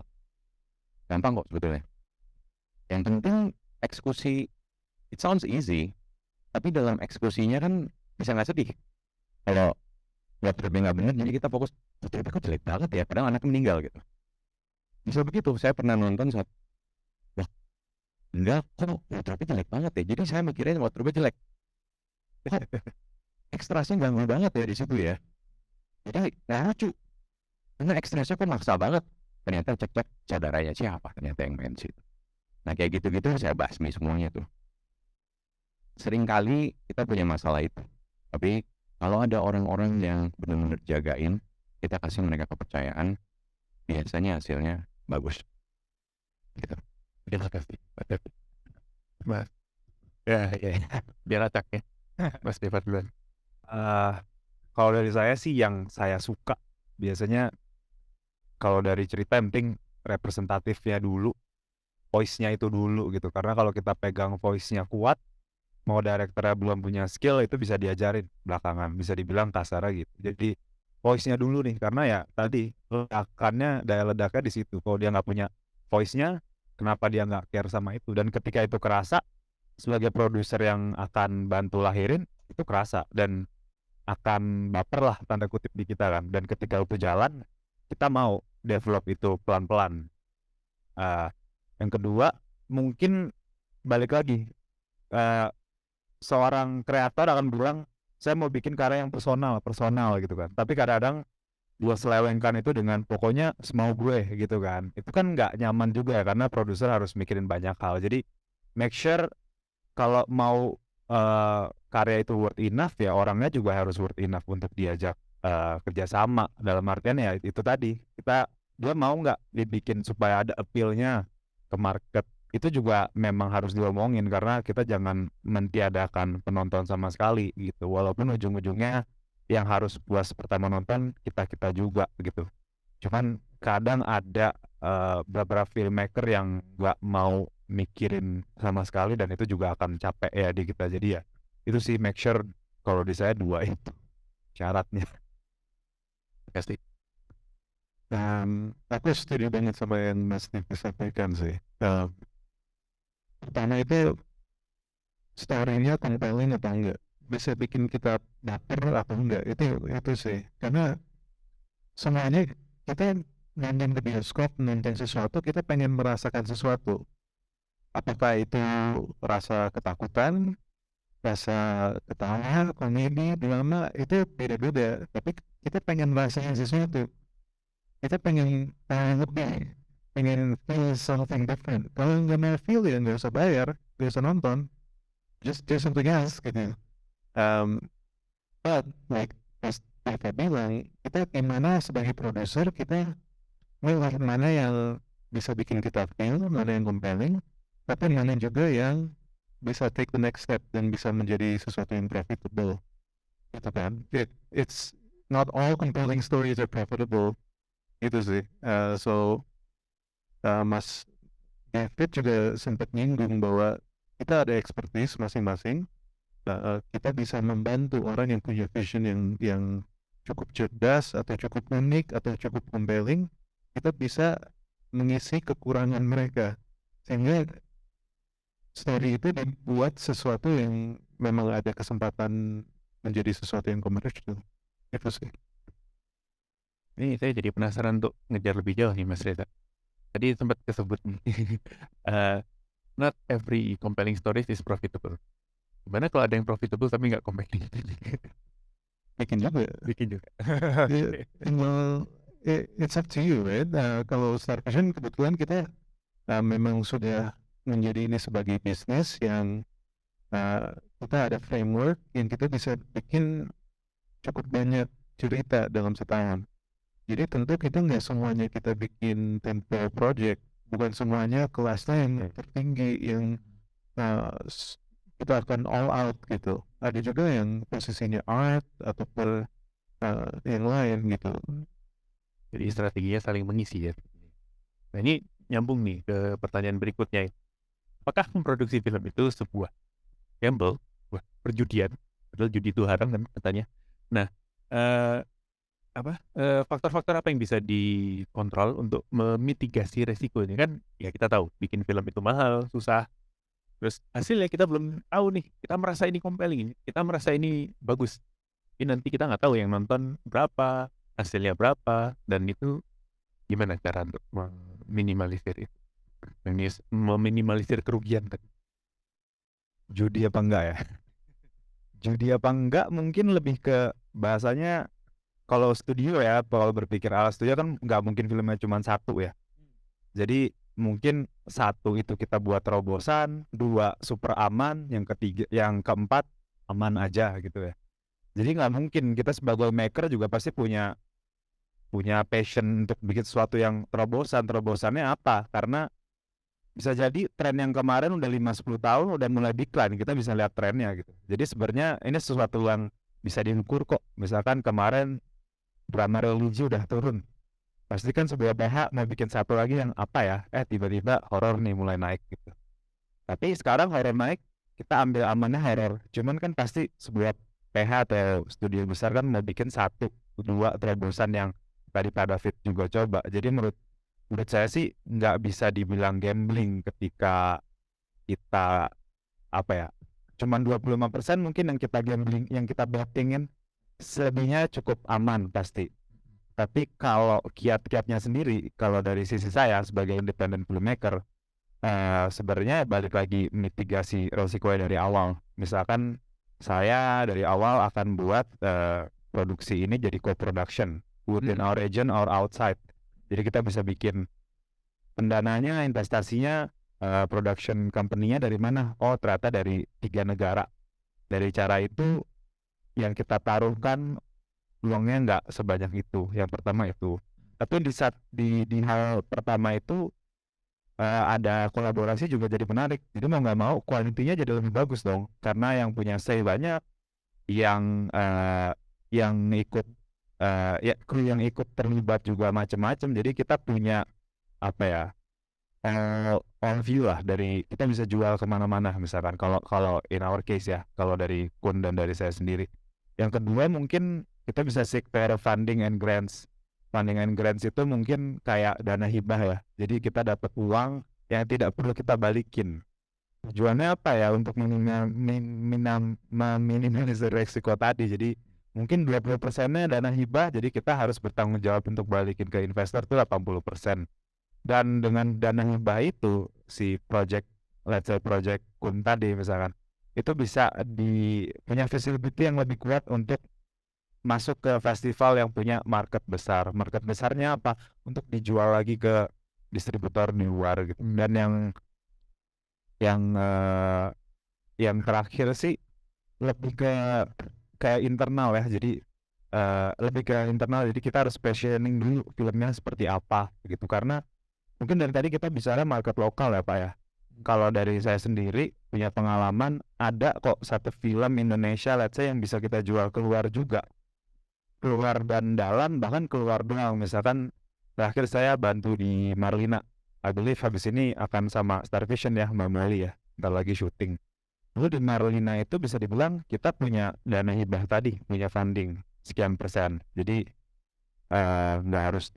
S3: Gampang kok sebetulnya. Yang penting eksekusi. It sounds easy, tapi dalam eksekusinya kan bisa nggak sedih. Kalau nggak benar, jadi kita fokus, ternyata kok jelek banget ya, padahal anaknya meninggal gitu. Bisa begitu. Saya pernah nonton saat, wah, enggak, kok wardrobe jelek banget ya. Jadi saya mikirin wardrobe jelek. Ekstrasnya ganggu banget ya di situ ya. Jadi nggak lucu. Karena ekstrasnya kok maksa banget. Ternyata cek saudaranya siapa ternyata yang main situ. Nah kayak gitu-gitu saya basmi semuanya tuh. Seringkali kita punya masalah itu. Tapi kalau ada orang-orang yang benar-benar jagain, kita kasih mereka kepercayaan, biasanya hasilnya bagus. Gitu.
S2: Terima kasih, Pak David. Mas, ya, biar acak ya. Mas Deva duluan.
S5: Kalau dari saya sih yang saya suka biasanya, kalau dari cerita yang penting representatifnya dulu, voice-nya itu dulu gitu. Karena kalau kita pegang voice-nya kuat, mau directornya belum punya skill, itu bisa diajarin belakangan, bisa dibilang kasarnya gitu. Jadi voice-nya dulu nih, karena ya tadi ledakannya, daya ledaknya di situ. Kalau dia nggak punya voice-nya, kenapa dia nggak care sama itu? Dan ketika itu kerasa, sebagai produser yang akan bantu lahirin, itu kerasa dan akan baper lah tanda kutip di kita kan. Dan ketika itu jalan, kita mau develop itu pelan-pelan. Yang kedua, mungkin balik lagi, seorang kreator akan bilang, saya mau bikin karya yang personal gitu kan. Tapi kadang-kadang gue selewengkan itu dengan pokoknya semau gue gitu kan. Itu kan nggak nyaman juga ya, karena produser harus mikirin banyak hal. Jadi make sure kalau mau karya itu worth enough, ya orangnya juga harus worth enough untuk diajak kerjasama. Dalam artian ya itu tadi, dia mau nggak dibikin supaya ada appeal-nya ke market. Itu juga memang harus diomongin, karena kita jangan mentiadakan penonton sama sekali gitu. Walaupun ujung-ujungnya yang harus puas pertama nonton kita juga gitu. Cuman kadang ada beberapa filmmaker yang nggak mau mikirin sama sekali, dan itu juga akan capek ya di kita. Jadi ya itu sih, make sure kalau di saya 2 itu syaratnya.
S2: Pasti.
S4: Aku setuju banget sama yang Mas Niko sampaikan sih. Pertama itu story-nya compelling apa enggak, bisa bikin kita baper atau enggak, itu sih. Karena semuanya kita nonton ke bioskop, nonton sesuatu, kita pengen merasakan sesuatu. Apakah itu rasa ketakutan, rasa ketawa, komedi, drama, itu beda-beda. Tapi kita pengen merasakan sesuatu. Kita pengen lebih, pengen feel something different. Kalau nggak mau feel, ya nggak usah bayar, nggak usah nonton. Just do something else gitu. But like as Eva bilang, kita gimana sebagai produser, kita melihat mana yang bisa bikin kita feel, mana yang compelling, tapi mana juga yang bisa take the next step dan bisa menjadi sesuatu yang profitable, gitu kan. It's not all compelling stories are profitable, gitu sih. Mas David juga sempat nyinggung bahwa kita ada expertise masing-masing. Kita bisa membantu orang yang punya vision yang cukup cerdas atau cukup unik atau cukup compelling. Kita bisa mengisi kekurangan mereka, sehingga story itu dibuat sesuatu yang memang ada kesempatan menjadi sesuatu yang komersial. Itu sih.
S2: Ini saya jadi penasaran untuk ngejar lebih jauh nih Mas Reza. Tadi sempat kesebut nih, not every compelling stories is profitable. Gimana kalau ada yang profitable tapi nggak compelling?
S4: Bikin juga. Well, it's up to you, right? Kalau Star Vision kebetulan kita memang sudah menjadi ini sebagai bisnis yang kita ada framework yang kita bisa bikin cukup banyak cerita dalam setahun. Jadi tentu kita nggak semuanya kita bikin tempo project, bukan semuanya kelasnya yang tertinggi, yang kita akan all out gitu. Ada juga yang posisinya art ataupun yang lain gitu.
S2: Jadi strateginya saling mengisi ya. Nah ini nyambung nih ke pertanyaan berikutnya. Apakah memproduksi film itu sebuah gamble, perjudian? Padahal judi itu haram kan katanya. Nah, faktor-faktor apa yang bisa dikontrol untuk memitigasi resiko ini? Kan ya kita tahu bikin film itu mahal, susah. Terus hasilnya kita belum tahu nih. Kita merasa ini compelling, kita merasa ini bagus. Ini nanti kita nggak tahu yang nonton berapa, hasilnya berapa, dan itu gimana cara untuk meminimalisir itu? Meminimalisir kerugian tadi.
S5: Judi apa enggak ya? Judi apa enggak mungkin lebih ke bahasanya, kalau studio ya, kalau berpikir ala studio kan nggak mungkin filmnya cuma satu ya. Jadi mungkin satu itu kita buat terobosan, 2 super aman, yang keempat aman aja gitu ya. Jadi nggak mungkin, kita sebagai maker juga pasti punya passion untuk bikin sesuatu yang terobosan. Terobosannya apa? Karena bisa jadi tren yang kemarin udah 5-10 tahun udah mulai decline, kita bisa lihat trennya gitu. Jadi sebenarnya ini sesuatu yang bisa diukur kok. Misalkan kemarin drama religi udah turun, Pasti kan sebuah PH mau bikin satu lagi yang apa ya, tiba-tiba horor nih mulai naik gitu. Tapi sekarang horor naik, kita ambil amannya horor. Cuman kan pasti sebuah PH atau studio besar kan mau bikin 1, 2 terobosan yang tadi Pak David juga coba. Jadi menurut saya sih nggak bisa dibilang gambling ketika kita apa ya, cuman 25% mungkin yang kita gambling, yang kita bettingin, selebihnya cukup aman pasti. Tapi kalau kiat-kiatnya sendiri, kalau dari sisi saya sebagai independent filmmaker, sebenarnya balik lagi mitigasi resikonya dari awal. Misalkan saya dari awal akan buat produksi ini jadi co-production within our region or outside. Jadi kita bisa bikin pendananya, investasinya, production company-nya dari mana? Oh, ternyata dari 3 negara. Dari cara itu yang kita taruhkan uangnya nggak sebanyak itu. Yang pertama itu. Tapi di hal pertama itu ada kolaborasi juga jadi menarik. Jadi mau nggak mau kualitinya jadi lebih bagus dong. Karena yang punya say banyak, yang ikut kru yang ikut terlibat juga macam-macam. Jadi kita punya apa ya, all view lah, dari kita bisa jual kemana-mana misalkan kalau in our case ya, kalau dari Kun dan dari saya sendiri. Yang kedua mungkin kita bisa seek para funding and grants itu mungkin kayak dana hibah ya. Jadi kita dapat uang yang tidak perlu kita balikin. Tujuannya apa ya, untuk meminimalisir resiko tadi. Jadi mungkin 20%-nya dana hibah, jadi kita harus bertanggung jawab untuk balikin ke investor itu 80%. Dan dengan dana hibah itu, si let's say project Kun tadi misalkan, itu bisa punya visibility yang lebih kuat untuk masuk ke festival yang punya market besar. Market besarnya apa? Untuk dijual lagi ke distributor di luar gitu. Dan yang terakhir sih lebih ke kayak internal ya. Jadi lebih ke internal. Jadi kita harus positioning dulu filmnya seperti apa gitu. Karena mungkin dari tadi kita bicara market lokal ya Pak ya. Kalau dari saya sendiri punya pengalaman, ada kok satu film Indonesia let's say yang bisa kita jual keluar juga. Keluar dan dalam, bahkan keluar doang. Misalkan terakhir saya bantu di Marlina. I believe habis ini akan sama Star Vision ya, Mbak Meli ya. Ntar lagi syuting. Lalu di Marlina itu bisa dibilang kita punya dana hibah tadi, punya funding sekian persen. Jadi nggak harus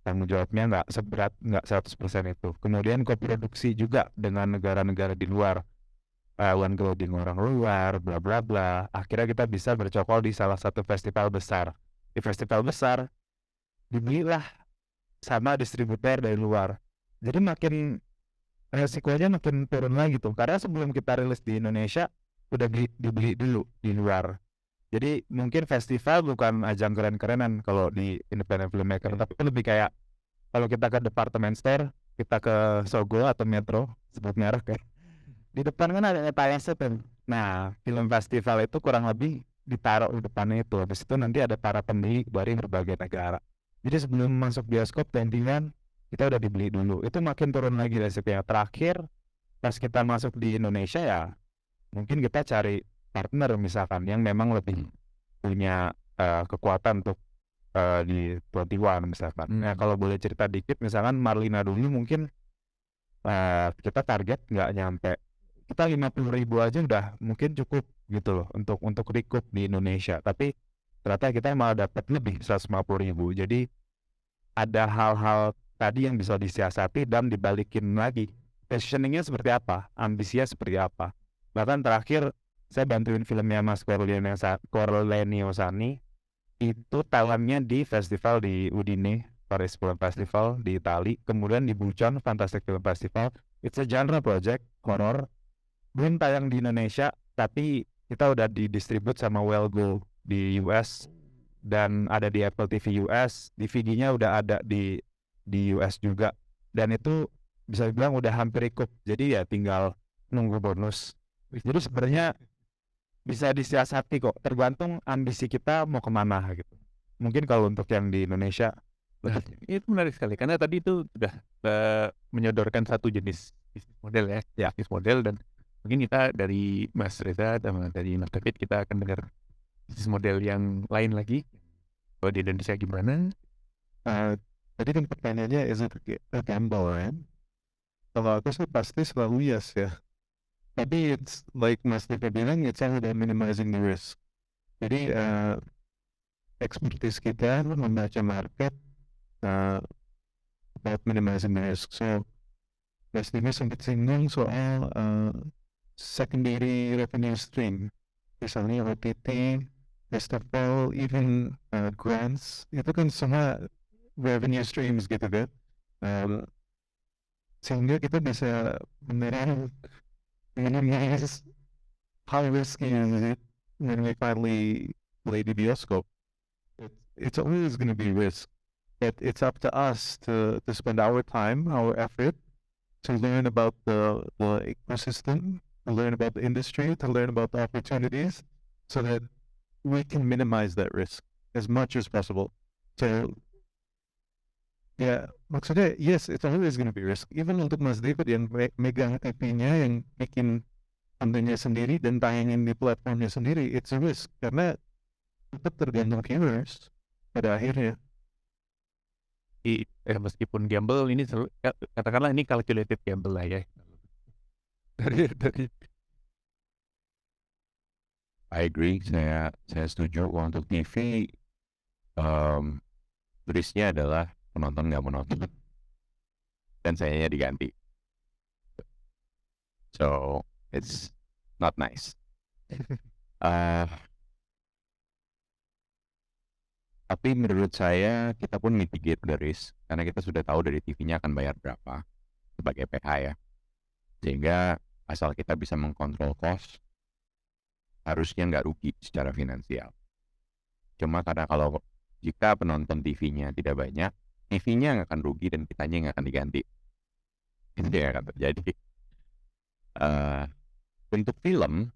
S5: tanggung jawabnya nggak 100% itu. Kemudian koproduksi juga dengan negara-negara di luar, one clothing orang luar, bla bla bla. Akhirnya kita bisa bercokol di salah satu festival besar. Di festival besar dibelilah sama distributor dari luar. Jadi makin resikonya makin turun lagi tuh. Karena sebelum kita rilis di Indonesia udah dibeli dulu di luar. Jadi mungkin festival bukan ajang keren-kerenan kalau di independent filmmaker, tapi lebih kayak kalau kita ke department store, kita ke Sogo atau Metro, sebut merek ya. Di depan kan ada etalase kan. Nah, film festival itu kurang lebih ditaruh di depannya itu. Habis itu nanti ada para pembeli dari berbagai negara. Jadi sebelum masuk bioskop tentingan kita udah dibeli dulu. Itu makin turun lagi resikonya. Terakhir pas kita masuk di Indonesia ya, mungkin kita cari partner misalkan yang memang lebih punya kekuatan untuk di 21 misalkan. Nah kalau boleh cerita dikit, misalkan Marlina dulu mungkin kita target nggak nyampe, kita 50.000 aja udah mungkin cukup gitu loh untuk recoup di Indonesia. Tapi ternyata kita malah dapat lebih 150.000. Jadi ada hal-hal tadi yang bisa disiasati dan dibalikin lagi. Positioningnya seperti apa, ambisinya seperti apa. Bahkan terakhir saya bantuin filmnya Mas Corlenio Sani, itu talentnya di festival di Udine, Paris Film Festival di Itali, kemudian di Busan Fantastic Film Festival. It's a genre project horror, belum tayang di Indonesia, tapi kita udah didistribut sama Well Go di US dan ada di Apple TV US, DVD-nya udah ada di US juga, dan itu bisa dibilang udah hampir recoup. Jadi ya tinggal nunggu bonus. Jadi sebenarnya bisa disiasati kok, tergantung ambisi kita mau kemana gitu. Mungkin kalau untuk yang di Indonesia,
S2: Nah, itu menarik sekali karena tadi itu sudah menyodorkan satu jenis bisnis model ya, bisnis model, dan mungkin kita dari Mas Reza dan dari Mas David kita akan dengar bisnis model yang lain lagi. Kalau di Indonesia gimana?
S4: Tadi kan pertanyaannya is it a gamble, right? Kalau aku sih pasti selalu yes ya. Tapi it's like Mas Dika bilang, it's all about minimizing the risk. Jadi expertise kita membaca market about minimizing the risk. So Mas Dika sempat singgung soal secondary revenue stream, misalnya OTT, festival, even grants, itu kan semua revenue streams gitu kan. Sehingga kita bisa beneran minimize how risky is it when we finally play the bioskop. It's always going to be risk, but it's up to us to spend our time, our effort, to learn about the ecosystem, to learn about the industry, to learn about the opportunities, so that we can minimize that risk as much as possible. So ya, maksudnya yes, it's always going to be risk. Even untuk Mas David yang megang IP-nya, yang bikin kontennya sendiri dan tayangin di platformnya sendiri, it's a risk karena tetap tergantung viewers pada akhirnya.
S2: Meskipun gamble ini katakanlah ini calculated gamble lah ya. dari
S3: I agree, saya setuju. Untuk TV, risknya adalah penonton nggak menonton dan sayanya diganti. So it's not nice. Tapi menurut saya kita pun mitigate the risk karena kita sudah tahu dari TV-nya akan bayar berapa sebagai PH ya. Sehingga asal kita bisa mengkontrol cost, harusnya nggak rugi secara finansial. Cuma karena kalau jika penonton TV-nya tidak banyak, TV-nya nggak akan rugi dan kitanya nggak akan diganti. Itu yang akan terjadi. Untuk film,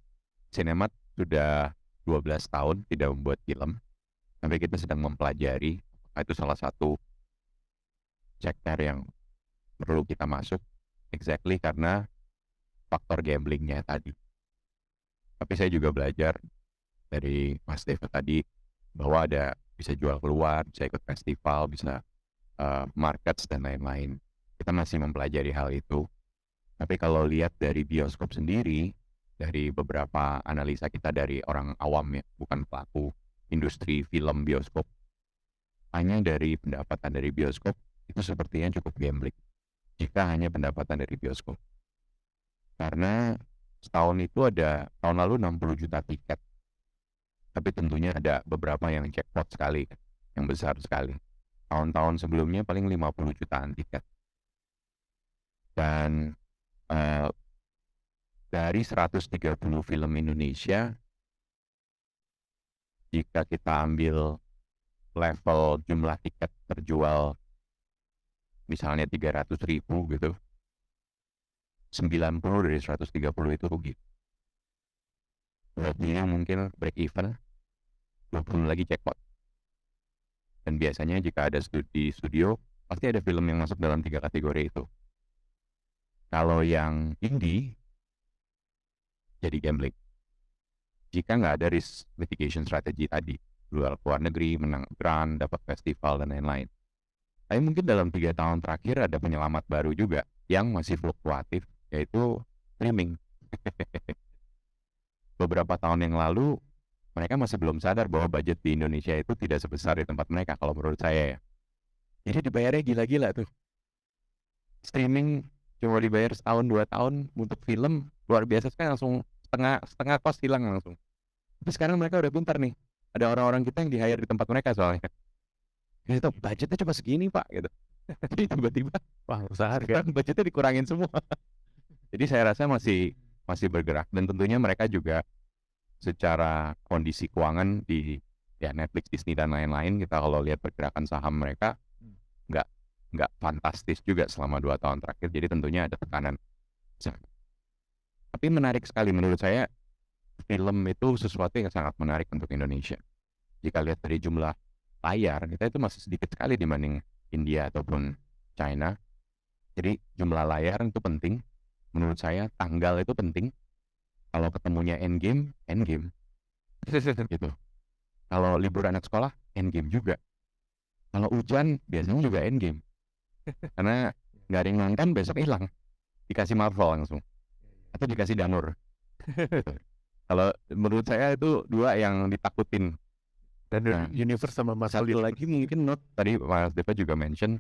S3: Cinemat sudah 12 tahun tidak membuat film. Sampai kita sedang mempelajari, itu salah satu sektor yang perlu kita masuk. Exactly karena faktor gamblingnya tadi. Tapi saya juga belajar dari Mas David tadi, bahwa ada bisa jual keluar, bisa ikut festival, bisa markets dan lain-lain. Kita masih mempelajari hal itu. Tapi kalau lihat dari bioskop sendiri, dari beberapa analisa kita dari orang awam ya, bukan pelaku industri film bioskop, hanya dari pendapatan dari bioskop itu sepertinya cukup gambling jika hanya pendapatan dari bioskop. Karena setahun itu ada, tahun lalu 60 juta tiket, tapi tentunya ada beberapa yang jackpot sekali, yang besar sekali. Tahun-tahun sebelumnya paling 50 jutaan tiket. Dan dari 130 film Indonesia, jika kita ambil level jumlah tiket terjual misalnya 300.000 gitu, 90 dari 130 itu rugi. Berarti mungkin break even, 20 lagi jackpot. Dan biasanya jika ada di studio, pasti ada film yang masuk dalam 3 kategori itu. Kalau yang indie, jadi gambling. Jika nggak ada risk mitigation strategy tadi, keluar negeri, menang grant, dapat festival, dan lain-lain. Tapi mungkin dalam 3 tahun terakhir ada penyelamat baru juga, yang masih fluktuatif, yaitu streaming. Beberapa tahun yang lalu, mereka masih belum sadar bahwa budget di Indonesia itu tidak sebesar di tempat mereka, kalau menurut saya ya. Jadi dibayarnya gila-gila tuh. Streaming cuma dibayar setahun 2 tahun untuk film, luar biasa sekali, langsung setengah cost hilang langsung. Tapi sekarang mereka udah pintar nih. Ada orang-orang kita yang di-hire di tempat mereka soalnya. Gitu, budgetnya cuma segini pak, gitu. Jadi tiba-tiba,
S2: wah usaha harga
S3: budgetnya dikurangin semua. Jadi saya rasa masih bergerak, dan tentunya mereka juga secara kondisi keuangan di ya Netflix, Disney dan lain-lain, kita kalau lihat pergerakan saham mereka nggak fantastis juga selama 2 tahun terakhir. Jadi tentunya ada tekanan. Tapi menarik sekali menurut saya, film itu sesuatu yang sangat menarik untuk Indonesia. Jika lihat dari jumlah layar, kita itu masih sedikit sekali dibanding India ataupun China. Jadi jumlah layar itu penting. Menurut saya tanggal itu penting. Kalau ketemunya endgame gitu. Kalau libur anak sekolah, endgame juga. Kalau hujan biasanya juga endgame. Karena nggak ada yang nonton, besok hilang. Dikasih Marvel langsung. Atau dikasih Danur. Gitu. Kalau menurut saya itu dua yang ditakutin.
S2: Dan
S3: Nah,
S2: Universe sama Marvel
S3: satu lagi mungkin tadi Mas Deva juga mention,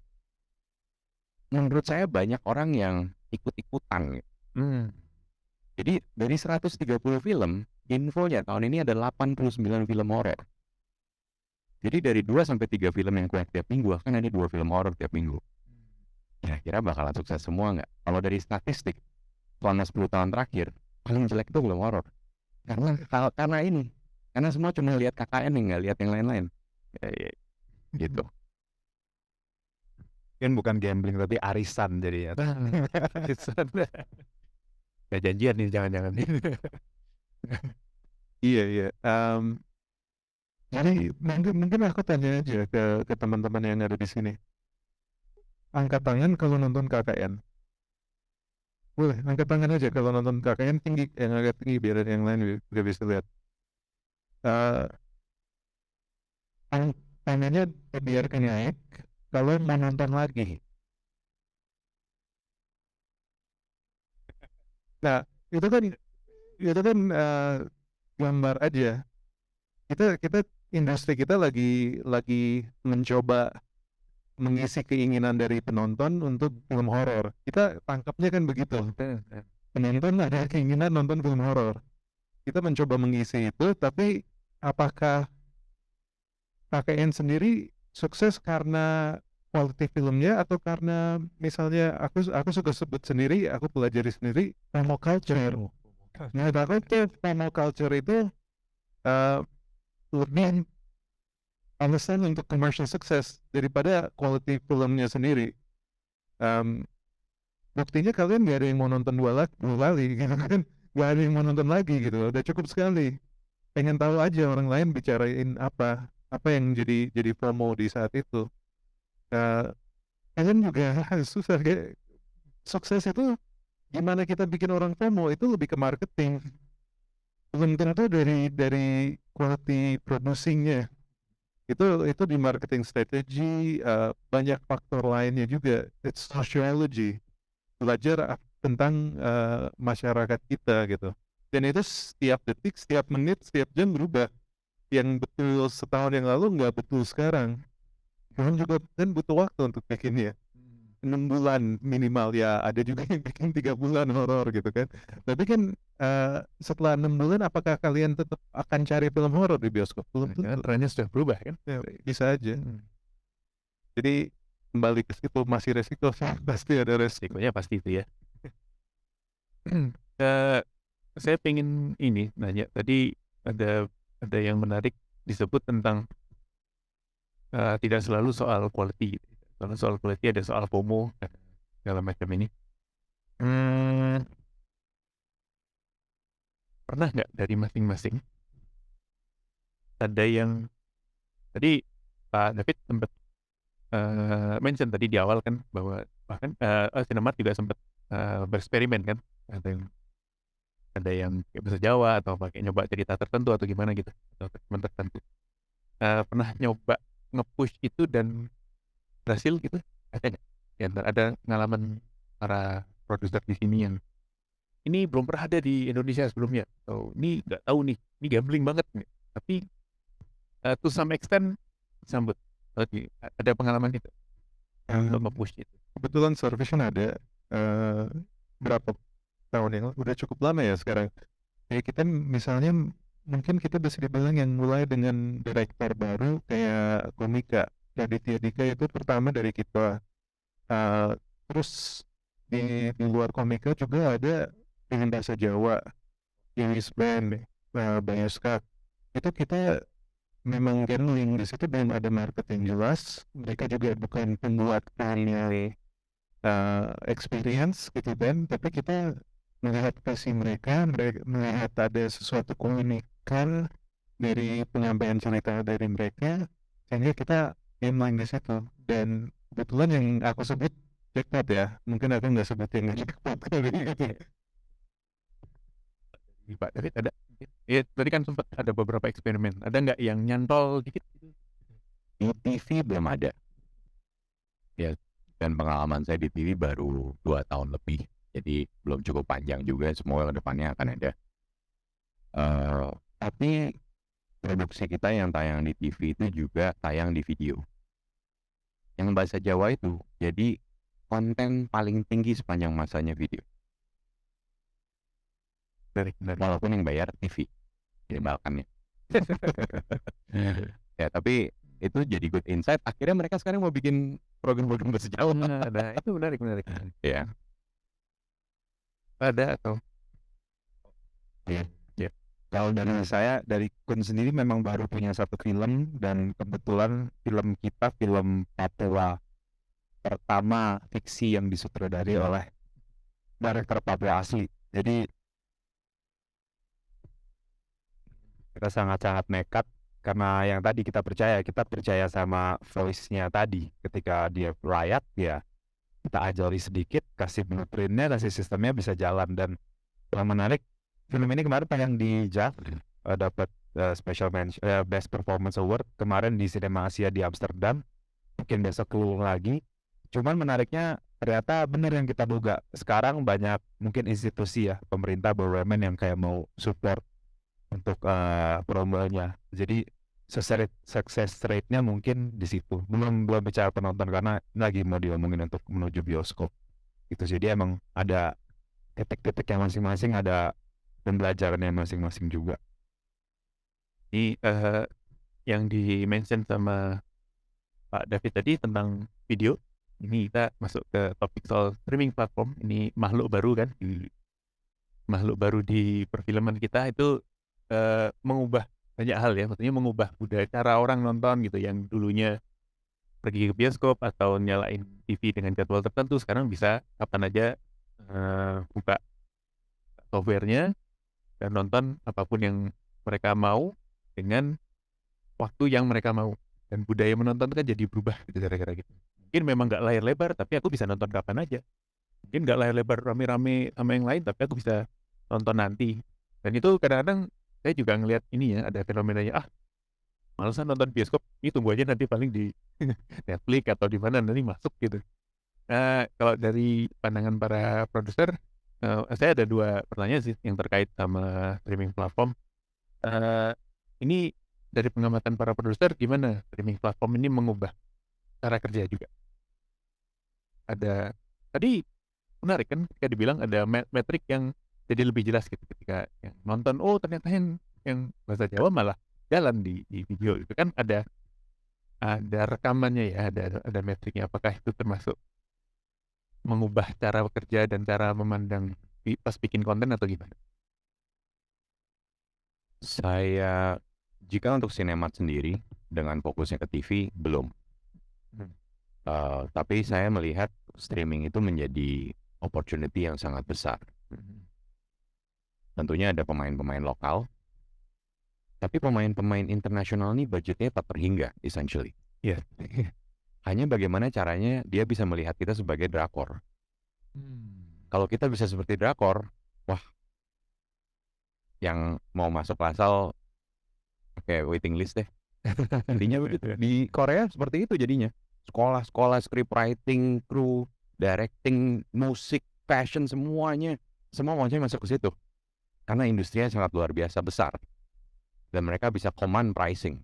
S3: menurut saya banyak orang yang ikut-ikutan. Jadi dari 130 film, infonya tahun ini ada 89 film horor. Jadi dari 2 sampai 3 film yang keluar tiap minggu, kan ada 2 film horor tiap minggu. Kira-kira bakalan sukses semua nggak? Kalau dari statistik, selama 10 tahun terakhir, paling jelek itu film horor. Karena ini, karena semua cuma lihat KKN nih, nggak lihat yang lain-lain. Gitu.
S5: Kan bukan gambling tapi arisan jadi ya.
S2: Gak janjian nih, jangan-jangan.
S4: Iya. Jadi mungkin aku tanya aja ke teman-teman yang ada di sini. Angkat tangan kalau nonton KKN. Boleh, angkat tangan aja kalau nonton KKN tinggi, yang agak tinggi biar yang lain juga bisa lihat. Tangannya biarkan naik kalau mau nonton lagi. Nah, itu kan gambar aja. Kita industri kita lagi mencoba mengisi keinginan dari penonton untuk film horor. Kita tangkapnya kan begitu. Penonton ada keinginan nonton film horor. Kita mencoba mengisi itu, tapi apakah KKN sendiri sukses karena quality filmnya atau karena misalnya aku suka sebut sendiri, aku pelajari sendiri FOMO culture. Nah, takutnya FOMO culture itu lebih alasan untuk commercial success daripada quality filmnya sendiri. Buktinya kalian gak ada yang mau nonton dua kali gitu kan, gak ada yang mau nonton lagi gitu, udah cukup sekali. Pengen tahu aja orang lain bicarain apa yang jadi FOMO di saat itu. Kalian juga susah kayak sukses itu gimana kita bikin orang FOMO itu lebih ke marketing. Belum tentu dari quality producingnya. Itu di marketing strategy, banyak faktor lainnya juga. It's sociology, belajar tentang masyarakat kita gitu. Dan itu setiap detik, setiap menit, setiap jam berubah. Yang betul setahun yang lalu nggak betul sekarang. Dan butuh waktu untuk bikinnya. 6 bulan minimal, ya ada juga yang bikin 3 bulan horor gitu kan. Tapi kan setelah 6 bulan apakah kalian tetap akan cari film horor di bioskop? Belum tentu.
S2: Trennya sudah berubah kan?
S4: Ya, bisa aja. Jadi kembali ke situ, masih resiko, pasti ada resiko.
S2: Resikonya pasti itu ya. Saya pengen ini nanya, tadi ada yang menarik disebut tentang tidak selalu soal quality. Kalau soal quality ada soal FOMO segala macam ini. Pernah nggak dari masing-masing ada yang tadi Pak David sempat mention tadi di awal kan bahwa bahkan Cinemark juga sempat bereksperimen kan, ada yang kayak bahasa Jawa atau pakai nyoba cerita tertentu atau gimana gitu atau segmen tertentu. Pernah nyoba nge-push itu dan berhasil gitu? Ada nggak? Ya, ada pengalaman para produser di sini yang ini belum pernah ada di Indonesia sebelumnya. So, ini nggak tahu nih, ini gambling banget nih. Tapi to some extent sambut. Ada pengalaman itu untuk nge-push itu.
S4: Kebetulan Survision ada berapa tahun yang lalu, udah cukup lama ya sekarang. Kayak kita misalnya mungkin kita bisa dibilang yang mulai dengan direktur baru kayak Komika. Raditya Dika itu pertama dari kita. Terus di luar Komika juga ada dengan bahasa Jawa, Iris Band, Bayoskak. Itu kita memang gambling di situ, belum ada market yang jelas. Mereka juga bukan pembuat experience gitu kan, tapi kita melihat versi mereka melihat ada sesuatu keunikan dari penyampaian cerita dari mereka, sehingga kita inline di situ. Dan kebetulan yang aku sebut jackpot ya, mungkin aku nggak sebut yang jackpot kali gitu.
S2: Pak David ada? Ya, tadi kan sempat ada beberapa eksperimen. Ada nggak yang nyantol dikit?
S3: Di TV belum ada. Dan pengalaman saya di TV baru 2 tahun lebih, jadi belum cukup panjang juga. Semoga kedepannya akan ada. Tapi produksi kita yang tayang di TV itu juga tayang di video yang bahasa Jawa itu. Jadi konten paling tinggi sepanjang masanya video.
S2: Menarik.
S3: Walaupun yang bayar TV, dibatalkannya. Ya, tapi itu jadi good insight. Akhirnya mereka sekarang mau bikin program-program bahasa Jawa.
S2: Nah, itu menarik.
S3: Ya,
S2: Ada atau
S5: Kalau dari saya, dari Kun sendiri memang baru punya satu film, dan kebetulan film kita film Papua pertama fiksi yang disutradari oleh director Papua asli. Jadi kita sangat-sangat nekat karena yang tadi kita percaya sama voice-nya tadi. Ketika dia rakyat, ya kita ajari sedikit, kasih blueprint-nya, kasih sistemnya, bisa jalan. Dan yang menarik, film ini kemarin tayang di JAV, dapat special mention, Best Performance Award kemarin di Cinema Asia di Amsterdam. Mungkin besok keluar lagi. Cuman menariknya ternyata benar yang kita duga. Sekarang banyak mungkin institusi ya, pemerintah, BUMN yang kayak mau support untuk promonya. Jadi success rate-nya mungkin di situ. Belum bicara penonton karena lagi mau diomongin untuk menuju bioskop. Gitu. Jadi emang ada titik-titik yang masing-masing, ada pembelajarannya masing-masing juga.
S2: ini yang di-mention sama Pak David tadi tentang video. Ini kita masuk ke topik soal streaming platform. Ini makhluk baru kan, makhluk baru di perfilman kita itu mengubah banyak hal ya. Maksudnya mengubah budaya cara orang nonton gitu, yang dulunya pergi ke bioskop atau nyalain TV dengan jadwal tertentu, sekarang bisa kapan aja buka softwarenya dan nonton apapun yang mereka mau dengan waktu yang mereka mau. Dan budaya menonton kan jadi berubah gitu, kira-kira gitu. Mungkin memang nggak layar lebar, tapi aku bisa nonton kapan aja. Mungkin nggak layar lebar rame-rame sama yang lain, tapi aku bisa nonton nanti. Dan itu kadang-kadang saya juga ngelihat ini ya, ada fenomenanya, malesan nonton bioskop, ini tunggu aja nanti paling di Netflix atau di mana nanti masuk gitu. Kalau dari pandangan para produser, saya ada 2 pertanyaan sih yang terkait sama streaming platform. Ini dari pengamatan para produser, gimana streaming platform ini mengubah cara kerja juga? Ada tadi menarik kan ketika dibilang ada metrik yang jadi lebih jelas gitu ketika yang nonton, ternyata yang bahasa Jawa malah jalan di video itu kan, ada rekamannya ya, ada metriknya. Apakah itu termasuk mengubah cara bekerja dan cara memandang pas bikin konten atau gimana?
S3: saya jika untuk Cinemat sendiri dengan fokusnya ke TV belum. Tapi saya melihat streaming itu menjadi opportunity yang sangat besar. Tentunya ada pemain-pemain lokal, tapi pemain-pemain internasional ini budgetnya tak terhingga essentially.
S2: Iya.
S3: Hanya bagaimana caranya dia bisa melihat kita sebagai drakor. Kalau kita bisa seperti drakor, wah, yang mau masuk asal oke, waiting list deh. Intinya begitu. Di Korea seperti itu jadinya. Sekolah-sekolah script writing, kru, directing, musik, fashion, semuanya. Semua maksudnya masuk ke situ. Karena industrinya sangat luar biasa besar. Dan mereka bisa command pricing.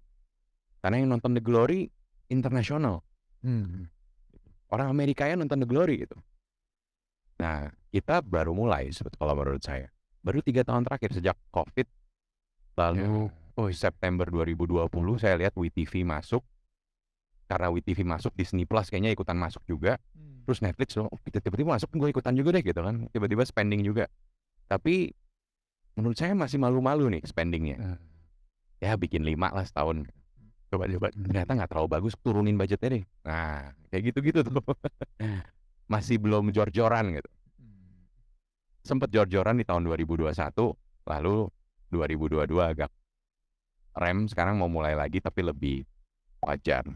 S3: Karena yang nonton The Glory internasional. Orang Amerika yang nonton The Glory gitu. Nah, kita baru mulai kalau menurut saya. Baru 3 tahun terakhir sejak COVID. Lalu September 2020 saya lihat WeTV masuk. Karena WeTV masuk, Disney Plus kayaknya ikutan masuk juga. Terus Netflix tiba-tiba masuk, gue ikutan juga deh gitu kan. Tiba-tiba spending juga. Tapi menurut saya masih malu-malu nih spendingnya. Ya bikin 5 lah setahun. Coba ternyata nggak terlalu bagus, turunin budgetnya deh. Nah kayak gitu-gitu tuh. Masih belum jor-joran gitu. Sempet jor-joran di tahun 2021, lalu 2022 agak rem, sekarang mau mulai lagi tapi lebih wajar.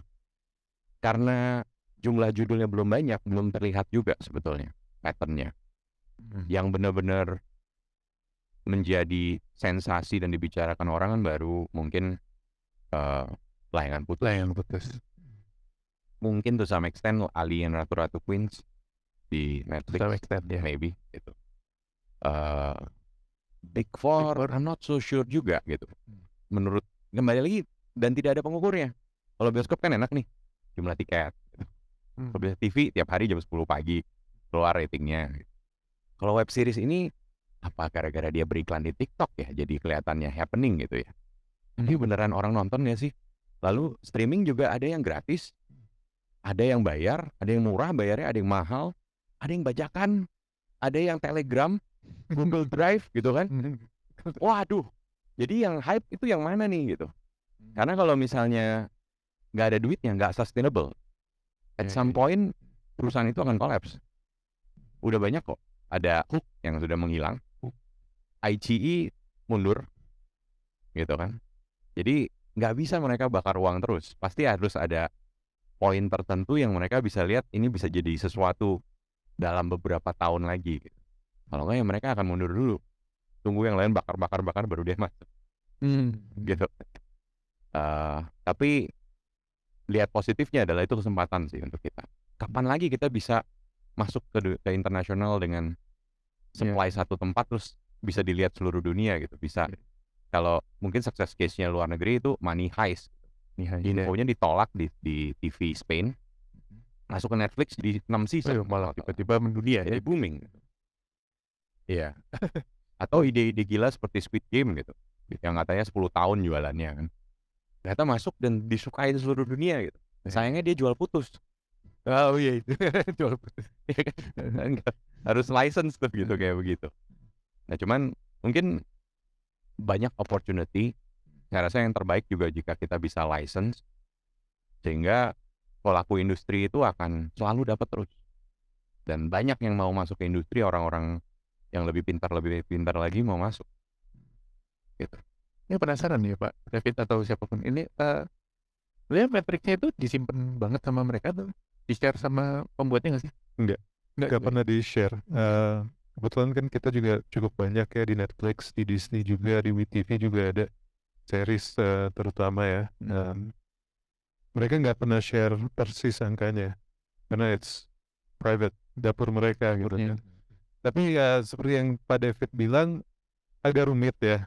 S3: Karena jumlah judulnya belum banyak, belum terlihat juga sebetulnya patternnya. Yang benar-benar menjadi sensasi dan dibicarakan orang kan baru mungkin layangan putus. mungkin to some extent Alien Ratu-Ratu Queens di Netflix,
S2: some extent, ya.
S3: maybe gitu. Big Four, I'm not so sure juga gitu. Menurut kembali lagi, dan tidak ada pengukurnya. Kalau bioskop kan enak nih, jumlah tiket. Gitu. Kalau biasa TV tiap hari jam 10 pagi keluar ratingnya. Gitu. Kalau web series ini apa gara-gara dia beriklan di TikTok ya, jadi kelihatannya happening gitu ya. Ini beneran orang nonton ya sih? Lalu streaming juga ada yang gratis, ada yang bayar, ada yang murah bayarnya, ada yang mahal, ada yang bajakan, ada yang Telegram, Google Drive gitu kan. Waduh, jadi yang hype itu yang mana nih gitu. Karena kalau misalnya nggak ada duitnya, nggak sustainable. At some point, perusahaan itu akan collapse. Udah banyak kok, ada Hook yang sudah menghilang, IGE mundur, gitu kan. Jadi nggak bisa mereka bakar uang terus. Pasti harus ada poin tertentu yang mereka bisa lihat ini bisa jadi sesuatu dalam beberapa tahun lagi. Gitu. Kalau nggak ya mereka akan mundur dulu. Tunggu yang lain bakar baru dia masuk. Gitu. Tapi lihat positifnya adalah itu kesempatan sih untuk kita. Kapan lagi kita bisa masuk ke internasional dengan supply satu tempat terus bisa dilihat seluruh dunia gitu. Bisa kalau mungkin success case-nya luar negeri itu Money Heist. Infonya ditolak di TV Spain. Masuk ke Netflix di 6 season.
S2: Malah tiba-tiba mendunia ya.
S3: Booming. Iya. Atau ide-ide gila seperti Squid Game gitu. Yang katanya 10 tahun jualannya kan. Ternyata masuk dan disukai di seluruh dunia gitu. Sayangnya dia jual putus.
S2: Oh iya itu. Jual putus.
S3: Harus license tuh gitu kayak begitu. Nah cuman mungkin banyak opportunity. Saya rasa yang terbaik juga jika kita bisa license. Sehingga pelaku industri itu akan selalu dapat terus. Dan banyak yang mau masuk ke industri, orang-orang yang lebih pintar lagi mau masuk. Gitu.
S2: Ini penasaran nih Pak David atau siapapun ini, sebenarnya metriknya itu disimpan banget sama mereka tuh, di-share sama pembuatnya nggak sih?
S4: Nggak pernah di-share. Kebetulan kan kita juga cukup banyak ya di Netflix, di Disney juga, di WeTV juga ada series terutama ya. Mereka nggak pernah share persis angkanya karena it's private, dapur mereka gitu kan. Tapi ya seperti yang Pak David bilang agak rumit ya.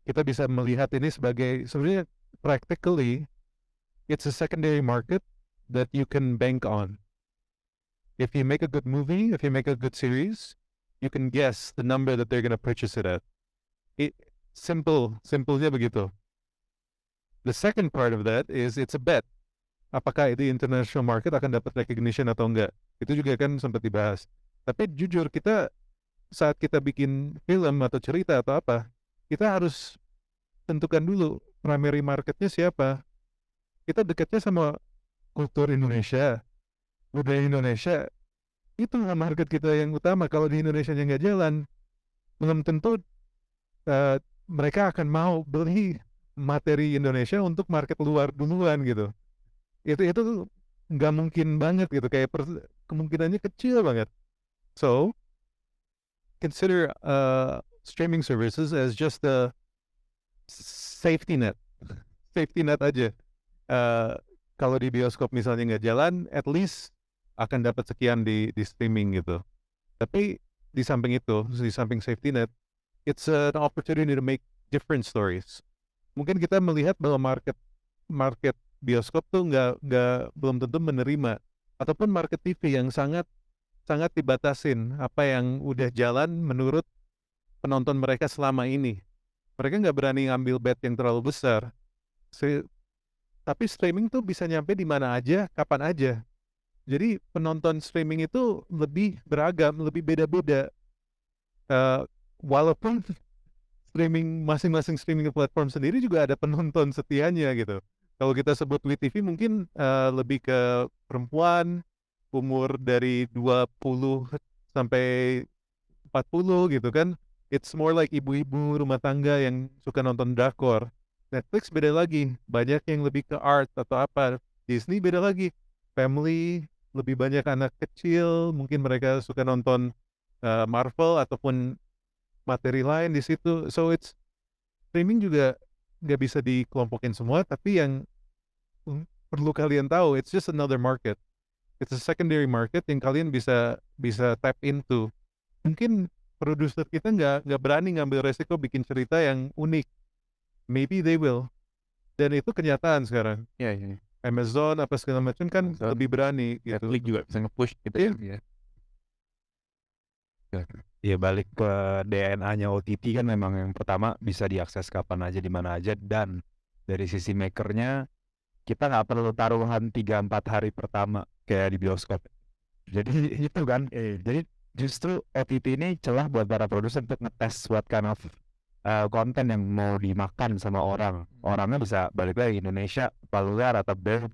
S4: Kita bisa melihat ini sebagai sebenarnya practically it's a secondary market that you can bank on. If you make a good movie, if you make a good series, you can guess the number that they're gonna purchase it at. Simpelnya begitu. The second part of that is it's a bet. Apakah itu international market akan dapat recognition atau enggak? Itu juga kan sempat dibahas. Tapi jujur saat kita bikin film atau cerita atau apa, kita harus tentukan dulu primary marketnya siapa. Kita dekatnya sama kultur Indonesia, budaya Indonesia, itu market kita yang utama. Kalau di Indonesia nggak jalan, belum tentu mereka akan mau beli materi Indonesia untuk market luar duluan gitu. Itu nggak mungkin banget gitu, kayak kemungkinannya kecil banget. So consider streaming services as just a safety net aja. Kalau di bioskop misalnya nggak jalan, at least akan dapat sekian di streaming gitu. Tapi di samping safety net, it's an opportunity to make different stories. Mungkin kita melihat bahwa market bioskop tuh belum tentu menerima, ataupun market TV yang sangat dibatasin apa yang udah jalan menurut penonton mereka selama ini. Mereka nggak berani ngambil bet yang terlalu besar. Tapi streaming tuh bisa nyampe di mana aja, kapan aja. Jadi penonton streaming itu lebih beragam, lebih beda-beda. Walaupun masing-masing streaming platform sendiri juga ada penonton setianya gitu. Kalau kita sebut WeTV mungkin lebih ke perempuan, umur dari 20 sampai 40 gitu kan. It's more like ibu-ibu rumah tangga yang suka nonton drakor. Netflix beda lagi, banyak yang lebih ke art atau apa. Disney beda lagi, family, lebih banyak anak kecil, mungkin mereka suka nonton Marvel ataupun materi lain di situ. So streaming juga nggak bisa dikelompokin semua, tapi yang perlu kalian tahu, it's just another market. It's a secondary market yang kalian bisa tap into. Mungkin produser kita nggak berani ngambil resiko bikin cerita yang unik. Maybe they will. Dan itu kenyataan sekarang.
S2: Iya, iya.
S4: Amazon apa segala macam kan
S2: Amazon,
S4: lebih berani gitu.
S2: Netflix juga bisa nge-push gitu
S4: Iya.
S2: ya.
S5: Ya balik ke DNA-nya OTT kan memang yang pertama bisa diakses kapan aja di mana aja, dan dari sisi makernya kita nggak perlu taruhan 3-4 hari pertama kayak di bioskop. Jadi itu kan, jadi justru OTT ini celah buat para produser untuk ngetes what kind of konten yang mau dimakan sama orang. Orangnya bisa balik lagi Indonesia, luar atau Bird.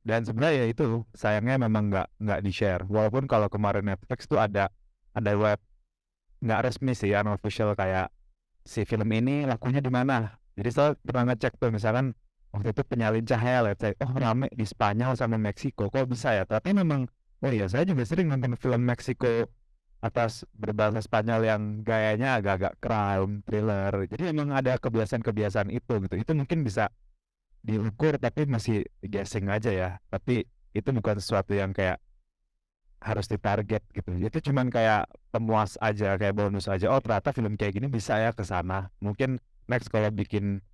S5: Dan sebenarnya ya itu sayangnya memang nggak di-share. Walaupun kalau kemarin Netflix tuh ada web nggak resmi sih, unofficial, kayak si film ini lakunya di mana. Jadi saya pernah ngecek tuh, misalkan waktu itu Penyalin Cahaya, let's say, oh rame di Spanyol sama Meksiko, kok bisa ya? Tapi memang, oh iya saya juga sering nonton film Meksiko atas berbahasa Spanyol yang gayanya agak-agak crime, thriller. Jadi memang ada kebiasaan-kebiasaan itu gitu. Itu mungkin bisa diukur tapi masih guessing aja ya. Tapi itu bukan sesuatu yang kayak harus ditarget gitu. Itu cuman kayak pemuas aja, kayak bonus aja. Oh ternyata film kayak gini bisa ya ke sana. Mungkin next kalau bikin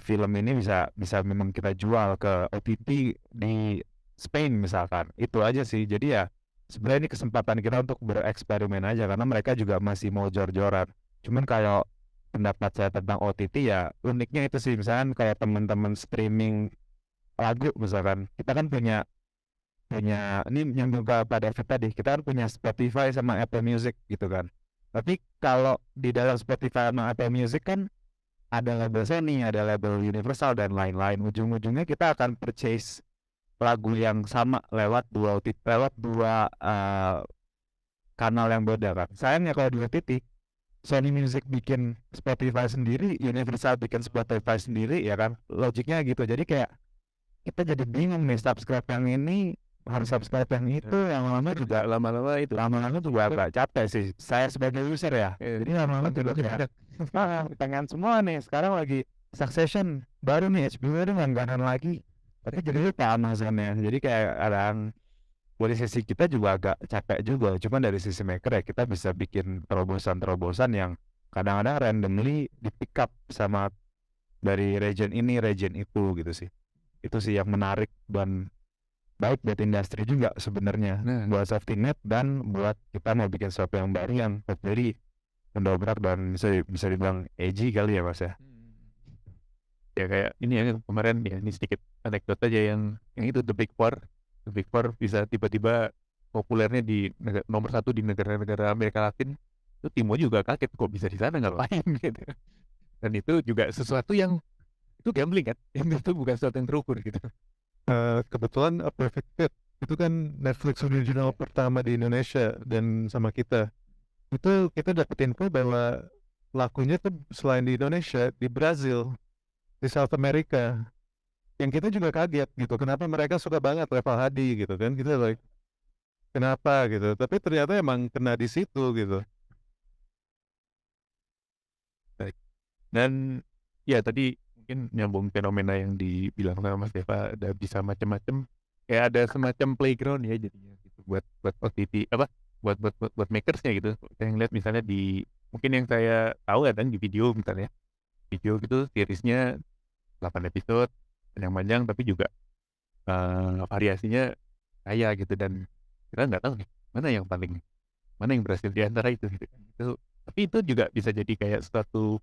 S5: film ini bisa memang kita jual ke OTT di Spain misalkan. Itu aja sih. Jadi ya sebenarnya ini kesempatan kita untuk bereksperimen aja, karena mereka juga masih mau jor-joran. Cuman kalau pendapat saya tentang OTT ya uniknya itu sih, misalkan kayak teman-teman streaming lagu misalkan, kita kan punya ini nyambung ke pada tadi, kita kan punya Spotify sama Apple Music gitu kan. Tapi kalau di dalam Spotify sama Apple Music kan ada label Sony, ada label Universal dan lain-lain. Ujung-ujungnya kita akan purchase lagu yang sama lewat dua kanal yang beda kan. Sayangnya kalau dua titik, Sony Music bikin Spotify sendiri, Universal bikin Spotify sendiri, ya kan. Logiknya gitu. Jadi kayak kita jadi bingung nih, subscribe yang ini harus subscribe yang itu, yang lama-lama juga agak capek sih saya sebagai user ya. Jadi lama-lama juga kayak pengen semua nih. Sekarang lagi Succession baru nih, HBO dengan langganan lagi, tapi jadi kayak Amazon ya. Jadi kayak dari sisi kita juga agak capek juga. Cuma dari sisi maker ya kita bisa bikin terobosan-terobosan yang kadang-kadang randomly di pick up sama dari region ini, region itu gitu sih. Itu sih yang menarik dan baik buat industri juga sebenarnya, buat safety net dan buat kita mau bikin sesuatu yang baru yang very mendobrak dan bisa dibilang edgy kali ya Mas ya.
S2: Ya kayak ini ya kemarin ya, ini sedikit anekdot aja yang itu The Big Four bisa tiba-tiba populernya di nomor 1 di negara-negara Amerika Latin. Itu Timo juga kaget kok bisa di sana ngapain gitu. Dan itu juga sesuatu yang itu gambling kan, yang itu bukan sesuatu yang terukur gitu.
S4: Kebetulan A Perfect Fit itu kan Netflix original pertama di Indonesia, dan sama kita itu kita dapet info bahwa lakunya tuh selain di Indonesia, di Brazil, di South America, yang kita juga kaget gitu, kenapa mereka suka banget level HD gitu kan, kita like kenapa gitu, tapi ternyata emang kena di situ gitu.
S2: Dan ya tadi mungkin nyambung fenomena yang dibilang sama Mas Deva, ada bisa macam-macam, kayak ada semacam playground ya jadinya gitu buat OTT buat makersnya gitu. Saya ngeliat misalnya di mungkin yang saya tahu kadang di video misalnya video gitu seriesnya 8 episode panjang-panjang tapi juga variasinya kaya gitu, dan kita nggak tahu nih mana yang berhasil di antara itu gitu. Tapi itu juga bisa jadi kayak suatu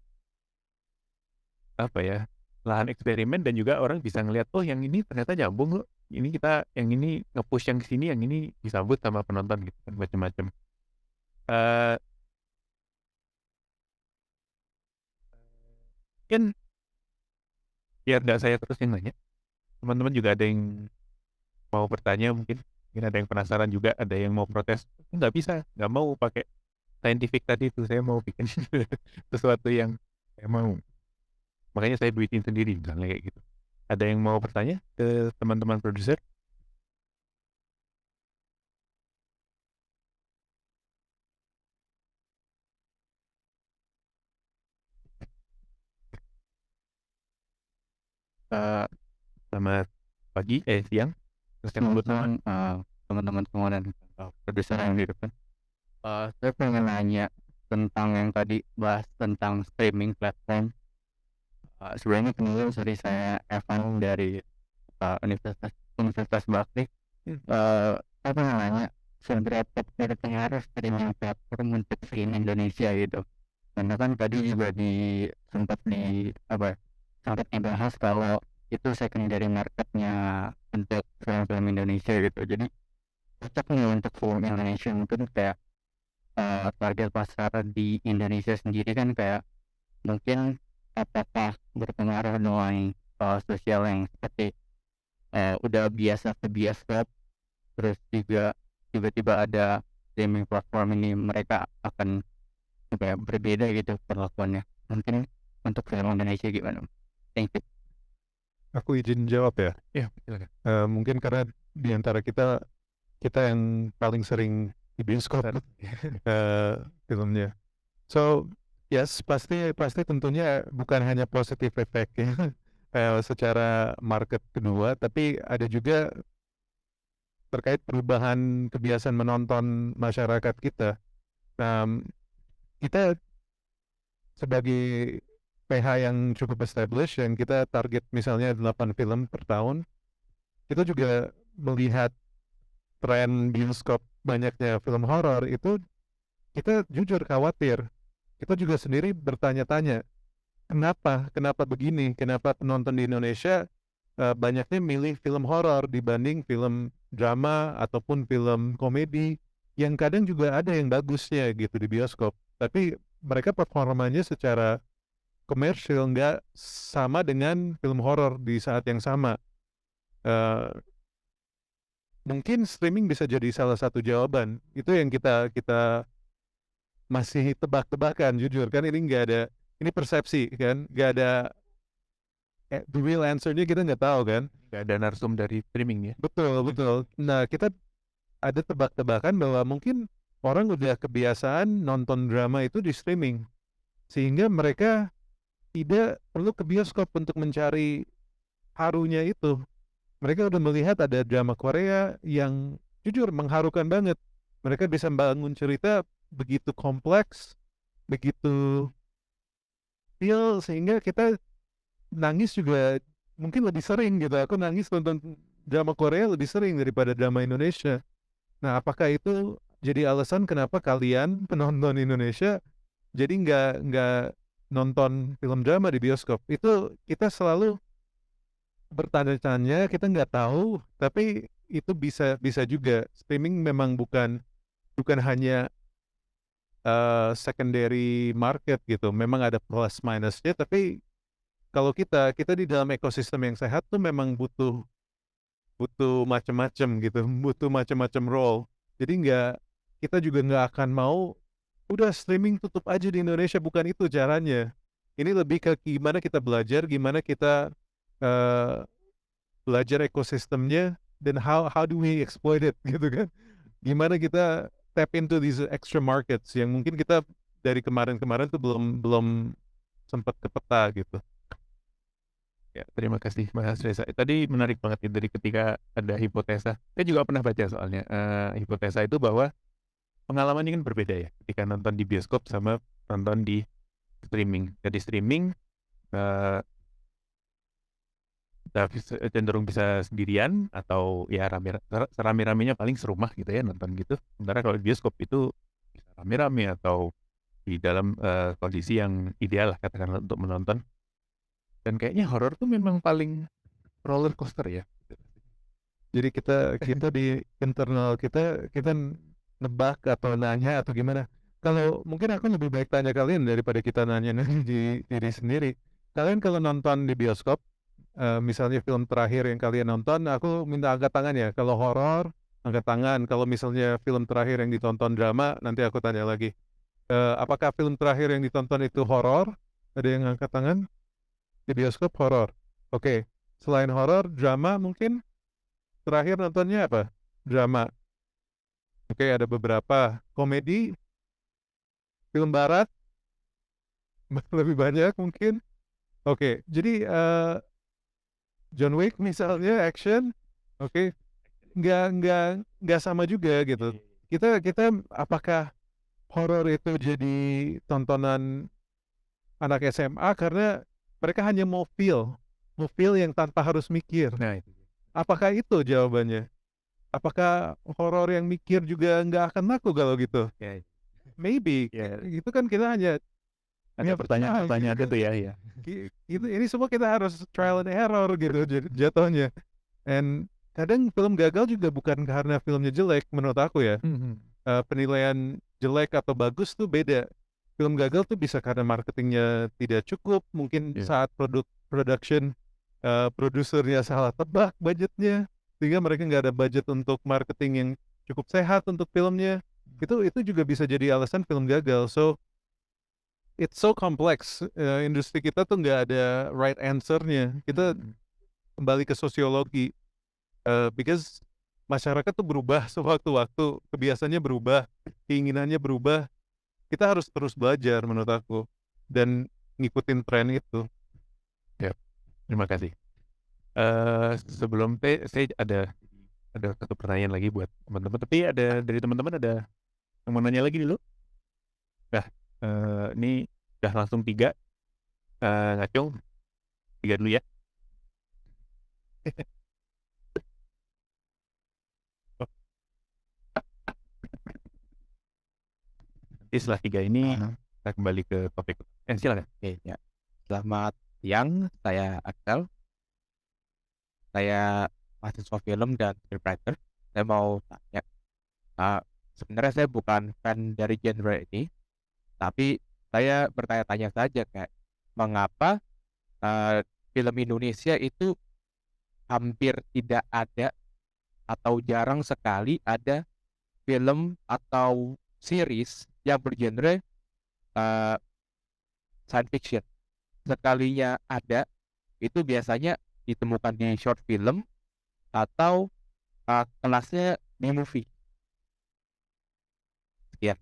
S2: apa ya, lahan eksperimen, dan juga orang bisa ngelihat oh yang ini ternyata nyambung loh, ini kita yang ini nge-push yang sini, yang ini disambut sama penonton gitu kan, macam-macam. Kan biar nggak saya terus yang nanya, teman-teman juga ada yang mau bertanya, mungkin ada yang penasaran juga, ada yang mau protes, nggak bisa, nggak mau pakai scientific tadi itu, saya mau bikin sesuatu yang saya mau, makanya saya duitin sendiri misalnya kayak gitu. Ada yang mau bertanya ke teman-teman produser? Selamat siang. Terus yang pertama,
S6: teman-teman semua dan produser yang di depan. Saya pengen nanya tentang yang tadi bahas tentang streaming platform. Sebenarnya kenalin sorry saya Evan dari Universitas Bakti. Saya pengen nanya seberapa berpengaruh streaming platform untuk film Indonesia gitu. Karena kan tadi juga sempat dibahas kalau itu secondary marketnya untuk film-film Indonesia gitu. Jadi cocok nih untuk film Indonesia mungkin kayak target pasar di Indonesia sendiri kan kayak mungkin apakah berpengaruh dengan sosial yang seperti udah biasa ke bioskop, terus juga tiba-tiba ada streaming platform ini mereka akan berbeda gitu perlakuannya. Mungkin untuk film Indonesia gimana? Thank you.
S4: Aku izin jawab ya.
S2: ya silakan.
S4: Mungkin karena di antara kita yang paling sering di bioskop filmnya. So yes, pasti tentunya bukan hanya positive effect ya secara market kedua, tapi ada juga terkait perubahan kebiasaan menonton masyarakat kita. Kita sebagai PH yang cukup established yang kita target misalnya 8 film per tahun, kita juga melihat tren bioskop banyaknya film horor itu, kita jujur khawatir. Kita juga sendiri bertanya-tanya, kenapa begini? Kenapa penonton di Indonesia banyaknya milih film horor dibanding film drama ataupun film komedi yang kadang juga ada yang bagusnya gitu di bioskop. Tapi mereka performanya secara komersial nggak sama dengan film horor di saat yang sama. Mungkin streaming bisa jadi salah satu jawaban. Itu yang kita masih tebak-tebakan, jujur kan ini nggak ada, ini persepsi kan, nggak ada the real answer-nya kita nggak tahu kan.
S2: Nggak ada narsum dari streaming ya.
S4: Betul. Nah kita ada tebak-tebakan bahwa mungkin orang udah kebiasaan nonton drama itu di streaming, sehingga mereka tidak perlu ke bioskop untuk mencari harunya itu. Mereka udah melihat ada drama Korea yang jujur mengharukan banget. Mereka bisa bangun cerita begitu kompleks, begitu real, sehingga kita nangis juga mungkin lebih sering gitu. Aku nangis nonton drama Korea lebih sering daripada drama Indonesia. Nah, apakah itu jadi alasan kenapa kalian penonton Indonesia jadi nggak nonton film drama di bioskop? Itu kita selalu bertanya-tanya, kita nggak tahu, tapi itu bisa juga. Streaming memang bukan hanya secondary market gitu. Memang ada plus minusnya, tapi kalau kita di dalam ekosistem yang sehat tuh memang butuh macam-macam gitu, butuh macam-macam role. Jadi kita juga nggak akan mau udah streaming tutup aja di Indonesia, bukan itu caranya. Ini lebih ke gimana kita belajar, gimana kita belajar ekosistemnya, dan how do we exploit it gitu kan. Gimana kita tap into these extra markets yang mungkin kita dari kemarin-kemarin tuh belum sempat ke peta gitu.
S2: Ya, terima kasih Mas Reza. Tadi menarik banget ya dari ketika ada hipotesa. Saya juga pernah baca soalnya hipotesa itu bahwa pengalaman ini kan berbeda ya ketika nonton di bioskop sama nonton di streaming. Jadi streaming cenderung bisa sendirian atau ya rame-ramenya paling serumah gitu ya nonton gitu. Sementara kalau di bioskop itu bisa rame-rame atau di dalam kondisi yang ideal lah katakanlah untuk menonton. Dan kayaknya horor tuh memang paling roller coaster ya.
S4: Jadi kita di internal kita nebak atau nanya atau gimana. Kalau mungkin aku lebih baik tanya kalian daripada kita nanya di diri sendiri. Kalian kalau nonton di bioskop, misalnya film terakhir yang kalian nonton, aku minta angkat tangan ya. Kalau horor, angkat tangan. Kalau misalnya film terakhir yang ditonton drama, nanti aku tanya lagi. Apakah film terakhir yang ditonton itu horor? Ada yang angkat tangan? Di bioskop horor. Oke. Selain horor, drama mungkin? Terakhir nontonnya apa? Drama. Oke, ada beberapa. Komedi? Film barat? Lebih banyak mungkin? Oke, jadi John Wick misalnya action, oke, nggak sama juga gitu. Kita apakah horor itu jadi tontonan anak SMA karena mereka hanya mau feel yang tanpa harus mikir.
S2: Nah, itu.
S4: Apakah itu jawabannya? Apakah horor yang mikir juga nggak akan laku kalau gitu?
S2: Ya,
S4: Maybe.
S2: ya.
S4: Itu kan kita hanya
S2: Ada
S4: ya,
S2: pertanyaan-pertanyaan
S4: gitu.
S2: itu ya.
S4: Ini semua kita harus trial and error gitu jatuhnya. And kadang film gagal juga bukan karena filmnya jelek menurut aku ya. Penilaian jelek atau bagus tuh beda. Film gagal tuh bisa karena marketingnya tidak cukup, mungkin
S2: Yeah.
S4: saat production produsernya salah tebak budgetnya, sehingga mereka nggak ada budget untuk marketing yang cukup sehat untuk filmnya. Itu juga bisa jadi alasan film gagal. So it's so complex. Industri kita tuh nggak ada right answer-nya. Kita kembali ke sosiologi. Because masyarakat tuh berubah sewaktu-waktu, kebiasaannya berubah, keinginannya berubah. Kita harus terus belajar menurut aku dan ngikutin tren itu.
S2: Terima kasih. Sebelum saya ada satu pertanyaan lagi buat teman-teman. Tapi ada dari teman-teman ada yang mau nanya lagi dulu? Nah, ini udah langsung 3. Ngacung 3 dulu ya. Nanti setelah 3 ini kita kembali ke topik. Silakan.
S1: Oke, ya. Selamat siang, saya Axel. Saya mahasiswa film dan scriptwriter. Saya mau tanya, sebenarnya saya bukan fan dari genre ini, tapi saya bertanya-tanya saja kayak mengapa film Indonesia itu hampir tidak ada atau jarang sekali ada film atau series yang bergenre science fiction. Sekalinya ada, itu biasanya ditemukan di short film atau kelasnya di movie. Sekian.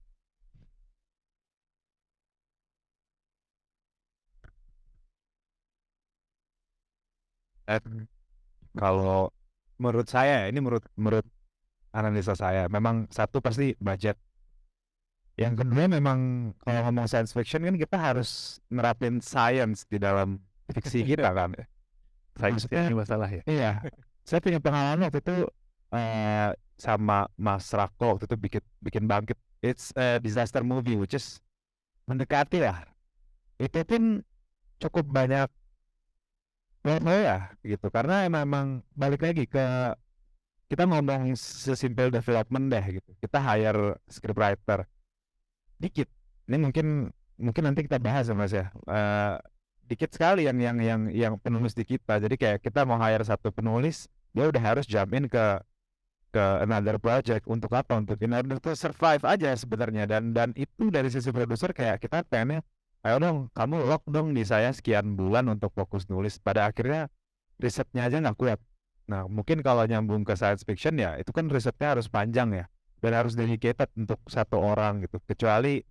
S5: Kalau menurut saya, ini menurut analisa saya, memang satu pasti budget. Yang kedua memang kalau ngomong science fiction kan kita harus nerapin science di dalam fiksi kita kan.
S2: Saya ini masalah ya.
S5: Iya, saya punya pengalaman waktu itu sama Mas Rako waktu itu bikin Bangkit. It's a disaster movie which is mendekati lah. Itu pun cukup banyak ya gitu karena emang balik lagi ke kita ngomong sesimpel development deh gitu. Kita hire scriptwriter dikit. Ini mungkin nanti kita bahas ya Mas ya. Dikit sekali yang penulis di kita. Jadi kayak kita mau hire satu penulis, dia udah harus jump in ke another project untuk apa? Untuk in order to survive aja sebenarnya. Dan itu dari sisi produser kayak kita pengennya, ayo dong, kamu lock dong di saya sekian bulan untuk fokus nulis. Pada akhirnya risetnya aja nggak kuat. Nah mungkin kalau nyambung ke science fiction ya, itu kan risetnya harus panjang ya. Dan harus dedicated untuk satu orang gitu. Kecuali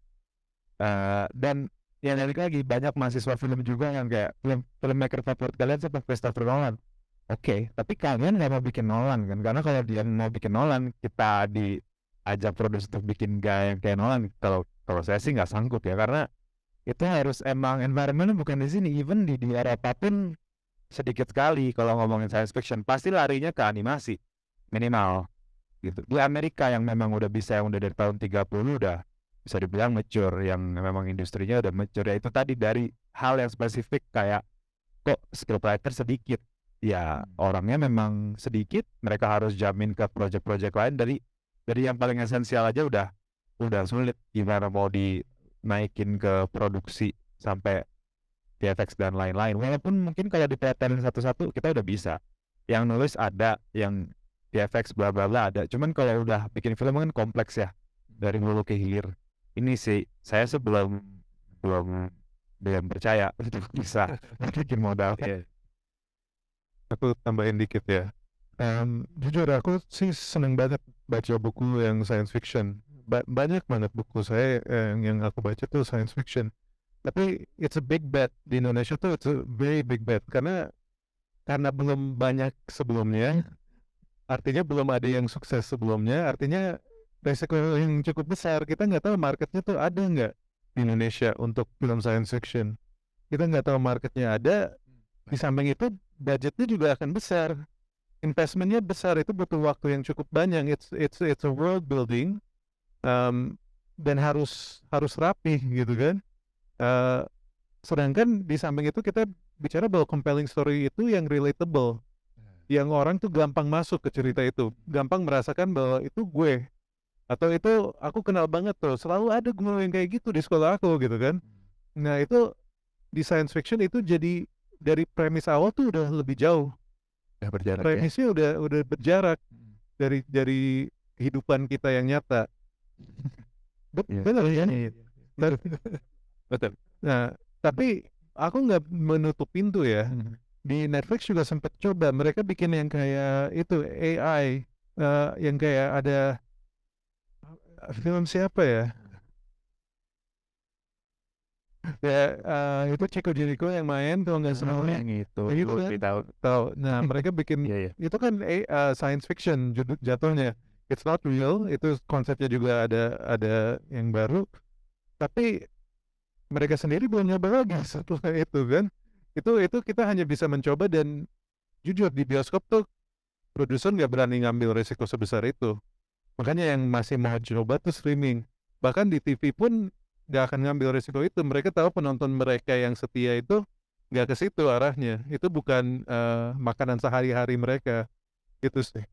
S5: dan ya balik lagi banyak mahasiswa film juga yang kayak filmmaker favorit kalian siapa? Christopher Nolan. Oke, tapi kalian nggak mau bikin Nolan kan? Karena kalau dia mau bikin Nolan, kita diajak produser untuk bikin gaya yang kayak Nolan. Kalau saya sih nggak sanggup ya, karena itu harus emang environment bukan di sini. Even di era apapun sedikit sekali kalau ngomongin science fiction pasti larinya ke animasi minimal gitu. Di Amerika yang memang udah bisa, yang udah dari tahun 30 udah bisa dibilang mature, yang memang industrinya udah mature. Ya itu tadi dari hal yang spesifik kayak kok scriptwriter sedikit. Ya orangnya memang sedikit, mereka harus jamin ke project-project lain dari yang paling esensial aja udah sulit. Gimana mau dinaikin ke produksi sampai VFX dan lain-lain. Walaupun mungkin kalau dipelajari satu-satu kita udah bisa. Yang nulis ada, yang VFX bla bla bla ada. Cuman kalau udah bikin film kan kompleks ya, dari hulu ke hilir. Ini sih saya sebelum percaya untuk bisa bikin modal.
S4: Aku tambahin dikit ya. Jujur aku sih seneng banget baca buku yang science fiction. Banyak banget buku saya yang aku baca tuh science fiction. Tapi it's a big bet di Indonesia tuh, it's a very big bet karena karena belum banyak sebelumnya, artinya belum ada yang sukses sebelumnya, artinya resiko yang cukup besar. Kita nggak tahu marketnya tuh ada nggak di Indonesia untuk film science fiction. Kita nggak tahu marketnya ada. Di samping itu budgetnya juga akan besar, investmentnya besar, itu butuh waktu yang cukup banyak. It's a world building, dan harus rapi gitu kan. Sedangkan di samping itu kita bicara bahwa compelling story itu yang relatable, yang orang tuh gampang masuk ke cerita itu, gampang merasakan bahwa itu gue, atau itu aku kenal banget tuh, selalu ada gue yang kayak gitu di sekolah aku gitu kan. Nah itu di science fiction itu jadi dari premis awal tuh udah lebih jauh,
S2: Udah berjarak ya.
S4: premisnya udah berjarak dari kehidupan kita yang nyata.
S2: Iya.
S4: Benar ya?
S2: Betul.
S4: Nah, tapi aku nggak menutup pintu ya. Di Netflix juga sempat coba, mereka bikin yang kayak itu AI, yang kayak ada film siapa ya? Ya, itu Chico Jericho yang main tuh nggak salah.
S2: Yang itu.
S4: Gitu
S2: Gue
S4: kan?
S2: tahu.
S4: Tahu. Nah, mereka bikin
S2: Iya, iya.
S4: itu kan science fiction jatuhnya. It's not real, itu konsepnya juga ada yang baru. Tapi mereka sendiri belum nyoba lagi setelah itu kan. Itu kita hanya bisa mencoba, dan jujur di bioskop tuh produser nggak berani ngambil resiko sebesar itu. Makanya yang masih mau coba tuh streaming. Bahkan di TV pun nggak akan ngambil resiko itu. Mereka tahu penonton mereka yang setia itu nggak ke situ arahnya. Itu bukan makanan sehari-hari mereka. Gitu sih.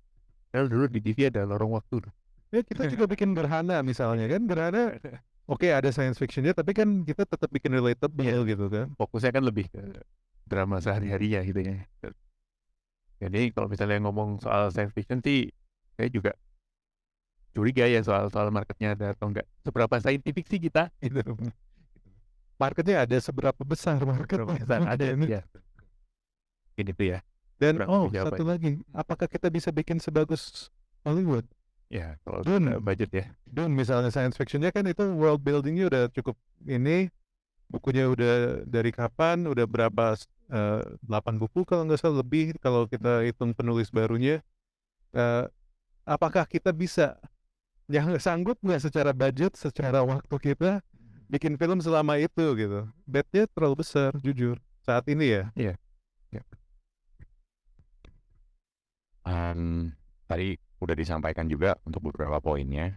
S2: Padahal dulu di TV ada lorong waktu.
S4: Ya kita juga bikin Gerhana misalnya kan. Gerhana oke, ada science fictionnya, tapi kan kita tetap bikin relatable gitu kan.
S2: Fokusnya kan lebih ke drama sehari-harinya gitu ya. Jadi kalau misalnya ngomong soal science fiction sih, saya juga curiga ya soal marketnya ada atau enggak. Seberapa saintifik sih kita? Gitu.
S4: Marketnya ada seberapa besar market?
S2: Seberapa besar ada ya. Ini tuh ya.
S4: Dan
S2: Kurang dijawab
S4: satu lagi, apakah kita bisa bikin sebagus Hollywood?
S2: Ya, kalau
S4: Dun.
S2: budget ya.
S4: Dun misalnya science fictionnya kan itu world buildingnya udah cukup ini, bukunya udah dari kapan, udah berapa 8 buku kalau nggak salah, lebih kalau kita hitung penulis barunya. Apakah kita bisa, yang sanggup nggak secara budget, secara waktu kita bikin film selama itu gitu? Bednya terlalu besar, jujur saat ini ya.
S2: Iya.
S3: Tadi udah disampaikan juga untuk beberapa poinnya.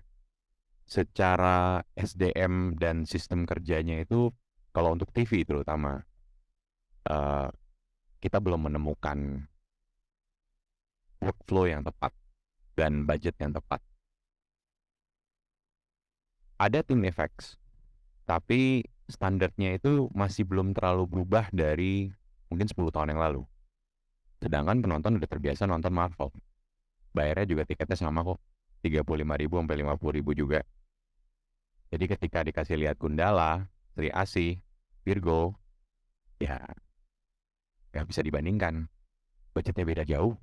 S3: Secara SDM dan sistem kerjanya itu, kalau untuk TV terutama, kita belum menemukan workflow yang tepat dan budget yang tepat. Ada tim effects, tapi standarnya itu masih belum terlalu berubah dari mungkin 10 tahun yang lalu. Sedangkan penonton udah terbiasa nonton Marvel. Bayarnya juga tiketnya sama kok, 35.000 sampai 50.000 juga. Jadi ketika dikasih lihat Gundala, Sri Asih, Virgo, ya nggak bisa dibandingkan. Budgetnya beda jauh.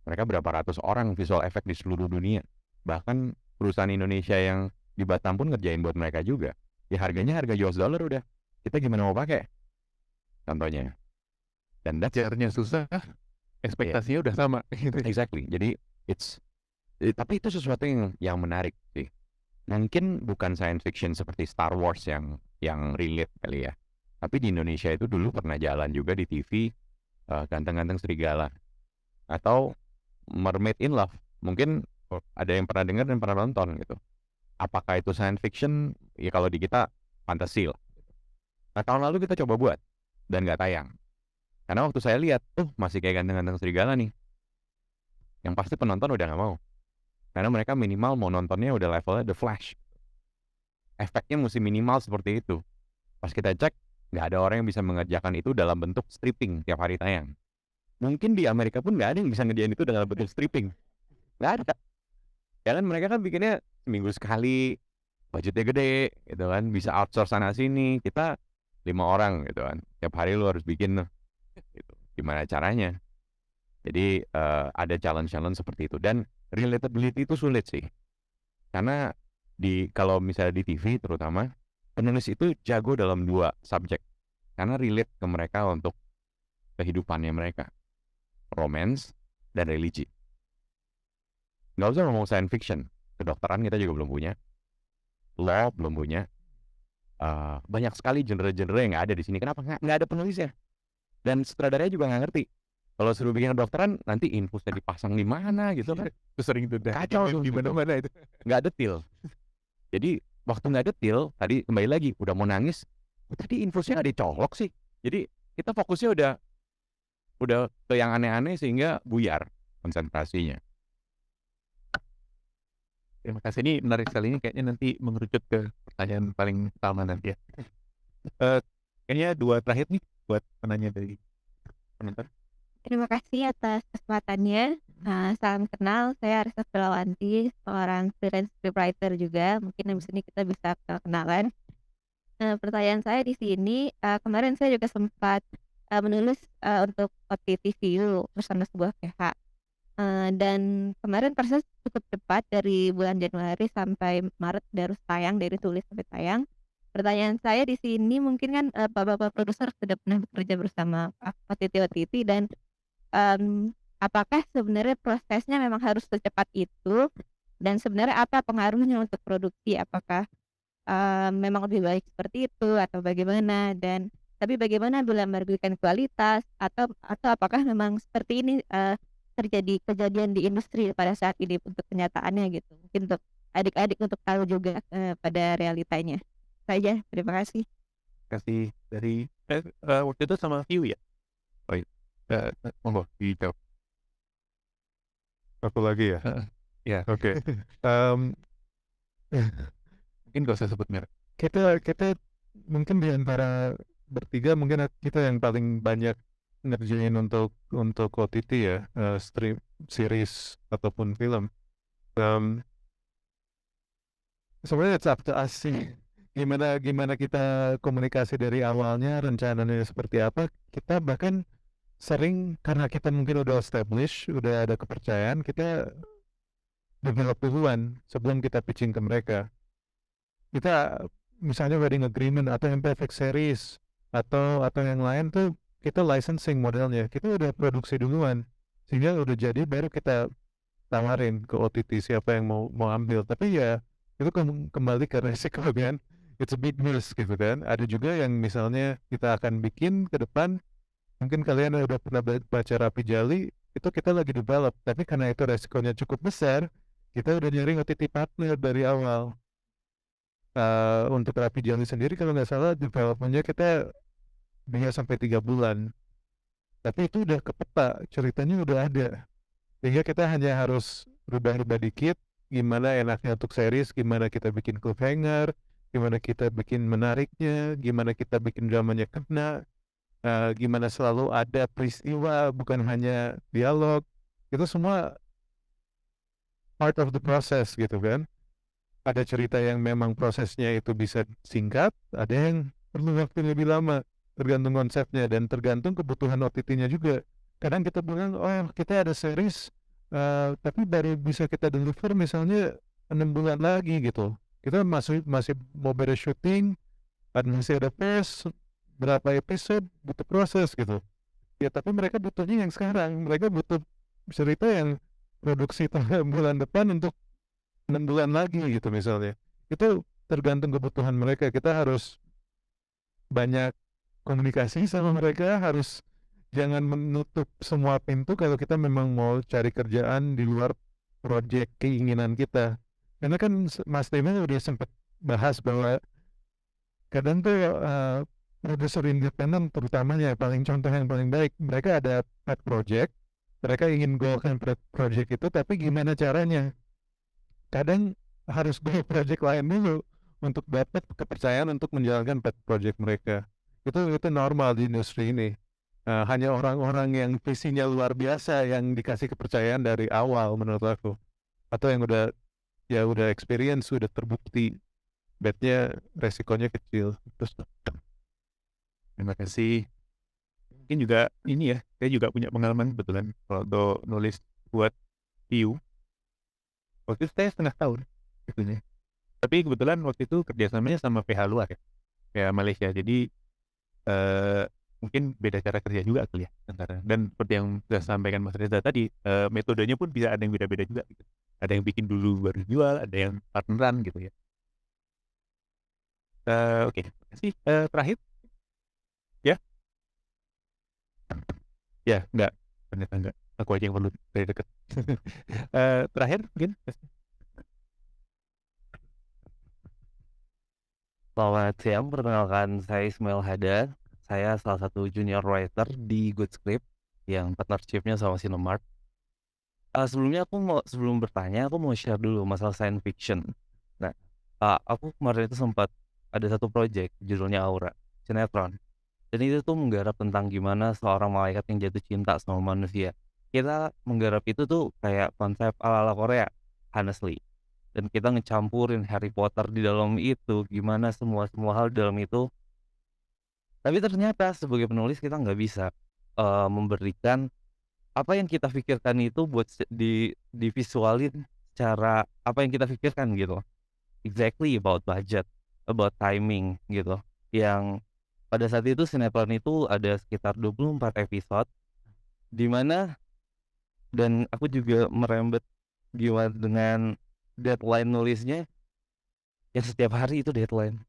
S3: Mereka berapa ratus orang visual effect di seluruh dunia. Bahkan perusahaan Indonesia yang di Batam pun ngerjain buat mereka juga. Ya harganya harga US dollar udah. Kita gimana mau pakai? Contohnya. Dan that's
S2: Jarnya susah, ekspektasinya udah sama.
S3: exactly. Jadi tapi itu sesuatu yang menarik sih. Mungkin bukan science fiction seperti Star Wars yang relate kali ya. Tapi di Indonesia itu dulu pernah jalan juga di TV, Ganteng-Ganteng Serigala atau Mermaid in Love. Mungkin ada yang pernah dengar dan pernah nonton gitu. Apakah itu science fiction? Ya kalau di kita fantasi lah. Nah, tahun lalu kita coba buat dan nggak tayang. Karena waktu saya lihat, masih kayak Ganteng-Ganteng Serigala nih. Yang pasti penonton udah nggak mau. Karena mereka minimal mau nontonnya udah levelnya The Flash. Efeknya mesti minimal seperti itu. Pas kita cek, nggak ada orang yang bisa mengerjakan itu dalam bentuk stripping tiap hari tayang. Mungkin di Amerika pun nggak ada yang bisa ngerjain itu dalam bentuk stripping. Nggak ada. Ya kan mereka kan bikinnya seminggu sekali, budgetnya gede, gitu kan. Bisa outsource sana sini. Kita 5 orang gitu kan. Tiap hari lu harus bikin gitu. Gimana caranya? Jadi ada challenge-challenge seperti itu. Dan relatability itu sulit sih. Karena kalau misalnya di TV terutama, penulis itu jago dalam 2 subjek. Karena relate ke mereka untuk kehidupannya mereka. romance, dan religi. Nggak usah ngomong science fiction, kedokteran kita juga belum punya, law belum punya. Banyak sekali genre-genre yang nggak ada di sini. Kenapa? Nggak ada penulisnya. Dan sutradaranya juga nggak ngerti. Kalau suruh bikin kedokteran, nanti infusnya dipasang di mana gitu kan.
S2: Itu sering tuh
S3: Kacau tuh.
S2: di mana-mana itu.
S3: Nggak detail. Jadi waktu nggak detail, tadi kembali lagi, udah mau nangis, tadi infusnya nggak dicolok sih. Jadi kita fokusnya udah ke yang aneh-aneh sehingga buyar konsentrasinya.
S2: Terima kasih, ini menarik sekali, ini kayaknya nanti mengerucut ke pertanyaan paling utama nanti ya. Kayaknya 2 terakhir nih buat penanya dari penonton.
S7: Terima kasih atas kesempatannya. Salam kenal, saya Arisa Pelawanti, seorang freelance scriptwriter juga. Mungkin di sini kita bisa kenalan. Pertanyaan saya di sini, kemarin saya juga sempat menulis untuk OTT View bersama sebuah pihak. Dan kemarin proses cukup cepat, dari bulan Januari sampai Maret baru tayang, dari tulis sampai tayang. Pertanyaan saya di sini, mungkin kan Bapak produser sudah pernah bekerja bersama OTT dan apakah sebenarnya prosesnya memang harus secepat itu, dan sebenarnya apa pengaruhnya untuk produksi? Apakah memang lebih baik seperti itu atau bagaimana? Dan tapi bagaimana bila merugikan kualitas, atau apakah memang seperti ini terjadi kejadian di industri pada saat ini untuk kenyataannya gitu? Mungkin untuk adik-adik untuk tahu juga pada realitanya. Saja, terima kasih.
S2: Kasih dari waktu itu sama View ya. Monggo dijawab.
S4: Aku lagi ya?
S2: Ya.
S4: Oke.
S2: Mungkin gak usah sebut merek.
S4: Kita mungkin di antara bertiga mungkin kita yang paling banyak ngerjain untuk OTT ya, stream series ataupun film. Sebenarnya it's up to us sih. Gimana kita komunikasi dari awalnya, rencananya seperti apa. Kita bahkan sering, karena kita mungkin udah establish, udah ada kepercayaan, kita develop duluan sebelum kita pitching ke mereka. Kita misalnya wedding agreement atau yang perfect series atau yang lain tuh, kita licensing modelnya, kita udah produksi duluan sehingga udah jadi, baru kita tawarin ke OTT siapa yang mau ambil. Tapi ya itu kembali ke resiko kan, it's a big risk gitu kan. Ada juga yang misalnya kita akan bikin ke depan, mungkin kalian udah pernah baca Rapi Jali, itu kita lagi develop, tapi karena itu resikonya cukup besar, kita udah nyari OTT partner dari awal. Untuk Rapi Jali sendiri kalau nggak salah developmentnya kita 2-3 bulan, tapi itu udah kepeta, ceritanya udah ada, sehingga kita hanya harus rubah-rubah dikit, gimana enaknya untuk series, gimana kita bikin cliffhanger, gimana kita bikin menariknya, gimana kita bikin dramanya kena, gimana selalu ada peristiwa bukan hanya dialog. Itu semua part of the process gitu kan. Ada cerita yang memang prosesnya itu bisa singkat, ada yang perlu waktu lebih lama, tergantung konsepnya dan tergantung kebutuhan OTT-nya juga. Kadang kita bilang, oh kita ada series, tapi baru bisa kita deliver misalnya 6 bulan lagi gitu. Kita masih mau beres syuting, masih ada press, berapa episode, butuh proses gitu. Ya tapi mereka butuhnya yang sekarang, mereka butuh cerita yang produksi bulan depan untuk 6 bulan lagi gitu misalnya. Itu tergantung kebutuhan mereka. Kita harus banyak komunikasi sama mereka, harus jangan menutup semua pintu kalau kita memang mau cari kerjaan di luar proyek keinginan kita. Karena kan Mas Tema udah sempat bahas bahwa kadang tuh produser independen terutamanya, contoh yang paling baik, mereka ada pet project, mereka ingin goalkan pet project itu, tapi gimana caranya? Kadang harus go project lain dulu untuk dapat kepercayaan untuk menjalankan pet project mereka. Itu normal di industri ini. Hanya orang-orang yang visinya luar biasa yang dikasih kepercayaan dari awal menurut aku, atau yang udah experience, sudah terbukti betnya resikonya kecil. Terus
S2: Terima kasih. Mungkin juga ini ya, saya juga punya pengalaman kebetulan kalau nulis buat View. Waktu itu saya 1/2 tahun sebetulnya. Tapi kebetulan waktu itu kerjasamanya sama PH luar ya, PH Malaysia. Jadi mungkin beda cara kerja juga kali ya antara, dan seperti yang sudah sampaikan Mas Reza tadi, metodenya pun bisa ada yang beda-beda juga gitu. Ada yang bikin dulu baru jual, ada yang partneran gitu ya. Oke, terima kasih. Terakhir ya? Ya, enggak, ternyata enggak. Aku aja yang perlu dari dekat. Terakhir mungkin.
S8: Selamat siang, perkenalkan saya Ismail Hadar. Saya salah satu junior writer di Good Script yang partnership-nya sama Cinemark. Sebelumnya sebelum bertanya, aku mau share dulu masalah science fiction. Nah, aku kemarin itu sempat ada satu project judulnya Aura, sinetron. Dan itu tuh menggarap tentang gimana seorang malaikat yang jatuh cinta sama manusia. Kita menggarap itu tuh kayak konsep ala-ala Korea, honestly. Dan kita ngecampurin Harry Potter di dalam itu, gimana semua hal di dalam itu. Tapi ternyata sebagai penulis kita nggak bisa memberikan apa yang kita pikirkan itu buat divisualin secara apa yang kita pikirkan gitu. Exactly about budget, about timing gitu. Yang pada saat itu sinetron itu ada sekitar 24 episode, di mana dan aku juga merembet gimana dengan deadline nulisnya yang setiap hari itu deadline.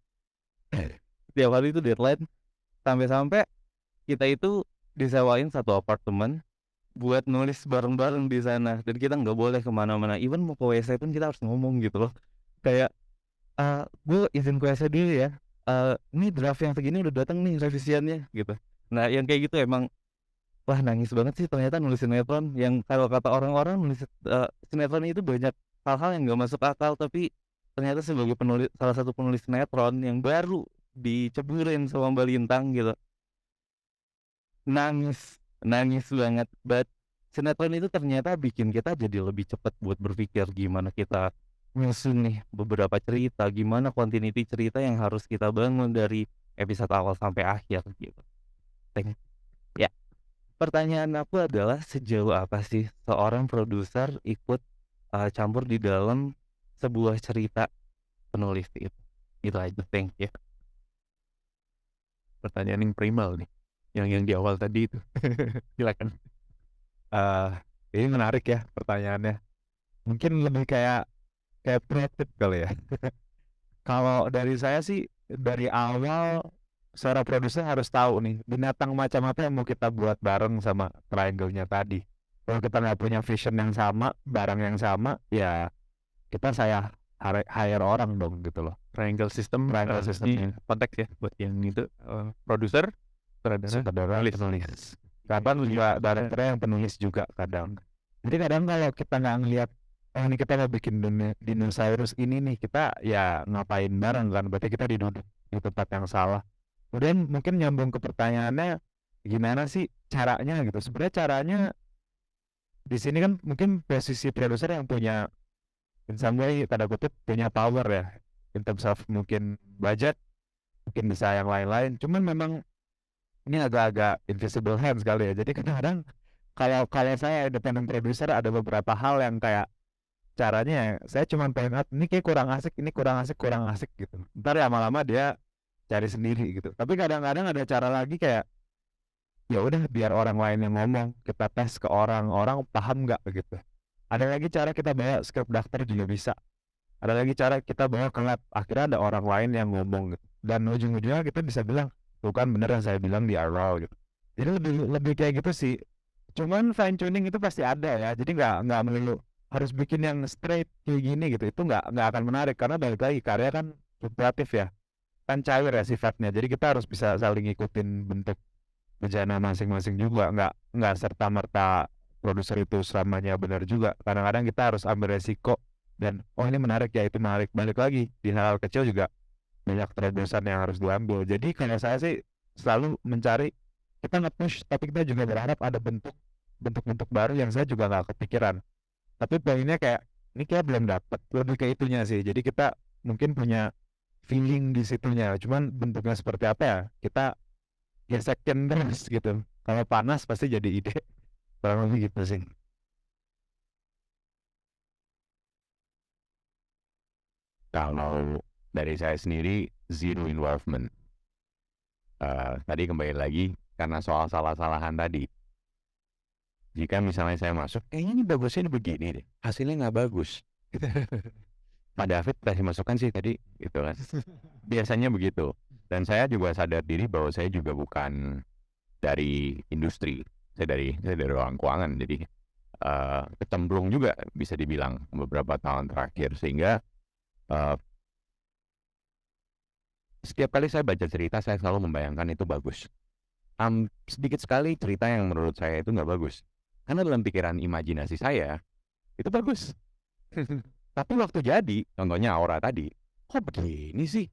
S8: Setiap hari itu deadline sampai-sampai kita itu disewain satu apartemen buat nulis bareng-bareng di sana, dan kita nggak boleh kemana-mana. Even mau ke WC pun kita harus ngomong gitu loh. Kayak gue izin ke WC dulu ya. Ini draft yang segini udah datang nih revisiannya gitu. Nah yang kayak gitu emang wah nangis banget sih ternyata nulis sinetron. Yang kalau kata orang-orang nulis sinetron itu banyak hal-hal yang nggak masuk akal, tapi ternyata sebagai salah satu penulis sinetron yang baru diceburin sama Mbak Lintang gitu, nangis banget. But sinetron itu ternyata bikin kita jadi lebih cepat buat berpikir gimana kita nyusun nih beberapa cerita, gimana continuity cerita yang harus kita bangun dari episode awal sampai akhir gitu. Ya, pertanyaan aku adalah sejauh apa sih seorang produser ikut campur di dalam sebuah cerita penulis itu? Itu aja, thank you.
S2: Pertanyaan yang primal nih, yang di awal tadi itu. Silakan.
S5: Ini menarik ya pertanyaannya. Mungkin lebih kayak kreatif kali ya. Kalau dari saya sih dari awal seorang produser harus tahu nih binatang macam apa yang mau kita buat bareng sama triangle-nya tadi. Kalau kita nggak punya vision yang sama, barang yang sama, ya kita hire orang dong gitu loh.
S2: Triangle system. Ini konteks ya buat yang itu produser,
S5: sutradara, penulis. Kadang juga director yang penulis juga kadang. Jadi kadang kalau kita nggak ngelihat oh ini kita mau bikin dinosaurus ini nih, kita ya ngapain bareng kan, berarti kita di tempat yang salah. Kemudian mungkin nyambung ke pertanyaannya gimana sih caranya gitu. Sebenarnya caranya di sini kan mungkin posisi produser yang punya in some way tanda kutip punya power ya in terms of mungkin budget, mungkin bisa yang lain-lain. Cuman memang ini agak-agak invisible hands kali ya. Jadi kadang-kadang kalau saya independent producer ada beberapa hal yang kayak caranya saya cuma pengen ini kayak kurang asik gitu. Ntar lama-lama dia cari sendiri gitu. Tapi kadang-kadang ada cara lagi kayak ya udah biar orang lain yang ngomong, kita tes ke orang paham nggak gitu. Ada lagi cara kita bawa script doctor juga bisa. Ada lagi cara kita bawa ke lab, akhirnya ada orang lain yang ngomong gitu. Dan ujung-ujungnya kita bisa bilang tuh kan bener yang saya bilang di awal gitu. Jadi lebih kayak gitu sih. Cuman fine tuning itu pasti ada ya. Jadi nggak melulu harus bikin yang straight kayak gini gitu. Itu nggak akan menarik karena balik lagi karya kan fluktuatif ya. Kan cair ya sifatnya. Jadi kita harus bisa saling ngikutin bentuk bejana masing-masing juga. Nggak serta-merta produser itu selamanya benar juga. Kadang-kadang kita harus ambil resiko dan oh ini menarik ya itu menarik. Balik lagi di hal kecil juga banyak terobosan yang harus diambil. Jadi kalau saya sih selalu mencari kita nge-push tapi kita juga berharap ada bentuk baru yang saya juga nggak kepikiran. Tapi poinnya kayak ini kayak belum dapat, lebih ke itunya sih. Jadi kita mungkin punya feeling di situnya, cuman bentuknya seperti apa ya kita gesekin terus gitu. Kalau panas pasti jadi ide. Kurang lebih gitu sih.
S3: Kalau dari saya sendiri zero involvement. Tadi kembali lagi karena soal salah-salahan tadi. Jika misalnya saya masuk, kayaknya ini bagusnya begini deh, hasilnya nggak bagus. Pak David kasih masukan sih tadi, gitu kan. Biasanya begitu. Dan saya juga sadar diri bahwa saya juga bukan dari industri, saya dari orang keuangan, jadi kecemplung juga bisa dibilang beberapa tahun terakhir, sehingga setiap kali saya baca cerita saya selalu membayangkan itu bagus. Sedikit sekali cerita yang menurut saya itu nggak bagus, karena dalam pikiran imajinasi saya itu bagus. Tapi waktu jadi, contohnya Aura tadi, kok begini sih?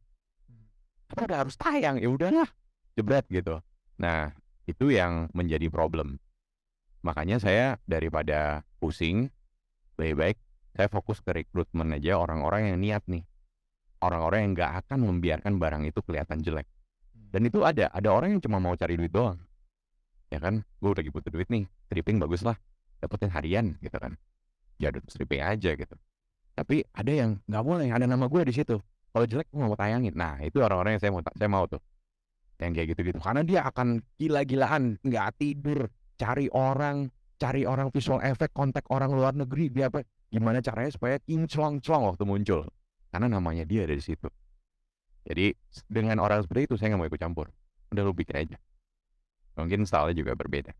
S3: Apa udah harus tayang? Ya udahlah, jebret gitu. Nah, itu yang menjadi problem. Makanya saya daripada pusing, lebih baik saya fokus ke rekrutmen aja orang-orang yang niat nih. Orang-orang yang nggak akan membiarkan barang itu kelihatan jelek. Dan itu ada orang yang cuma mau cari duit doang. Ya kan, gue udah butuh duit nih, stripping bagus lah, dapetin harian gitu kan. Ya udah stripping aja gitu. Tapi ada yang nggak boleh, ada nama gue di situ. Kalau jelek gue nggak mau tayangin. Nah itu orang-orang yang saya mau tuh, yang kayak gitu-gitu. Karena dia akan gila-gilaan, nggak tidur, cari orang visual effect, kontak orang luar negeri, dia apa? Gimana caranya supaya kinclong-clong waktu muncul? Karena namanya dia ada di situ. Jadi dengan orang seperti itu saya nggak mau ikut campur. Udah lu bikin aja. Mungkin style juga berbeda.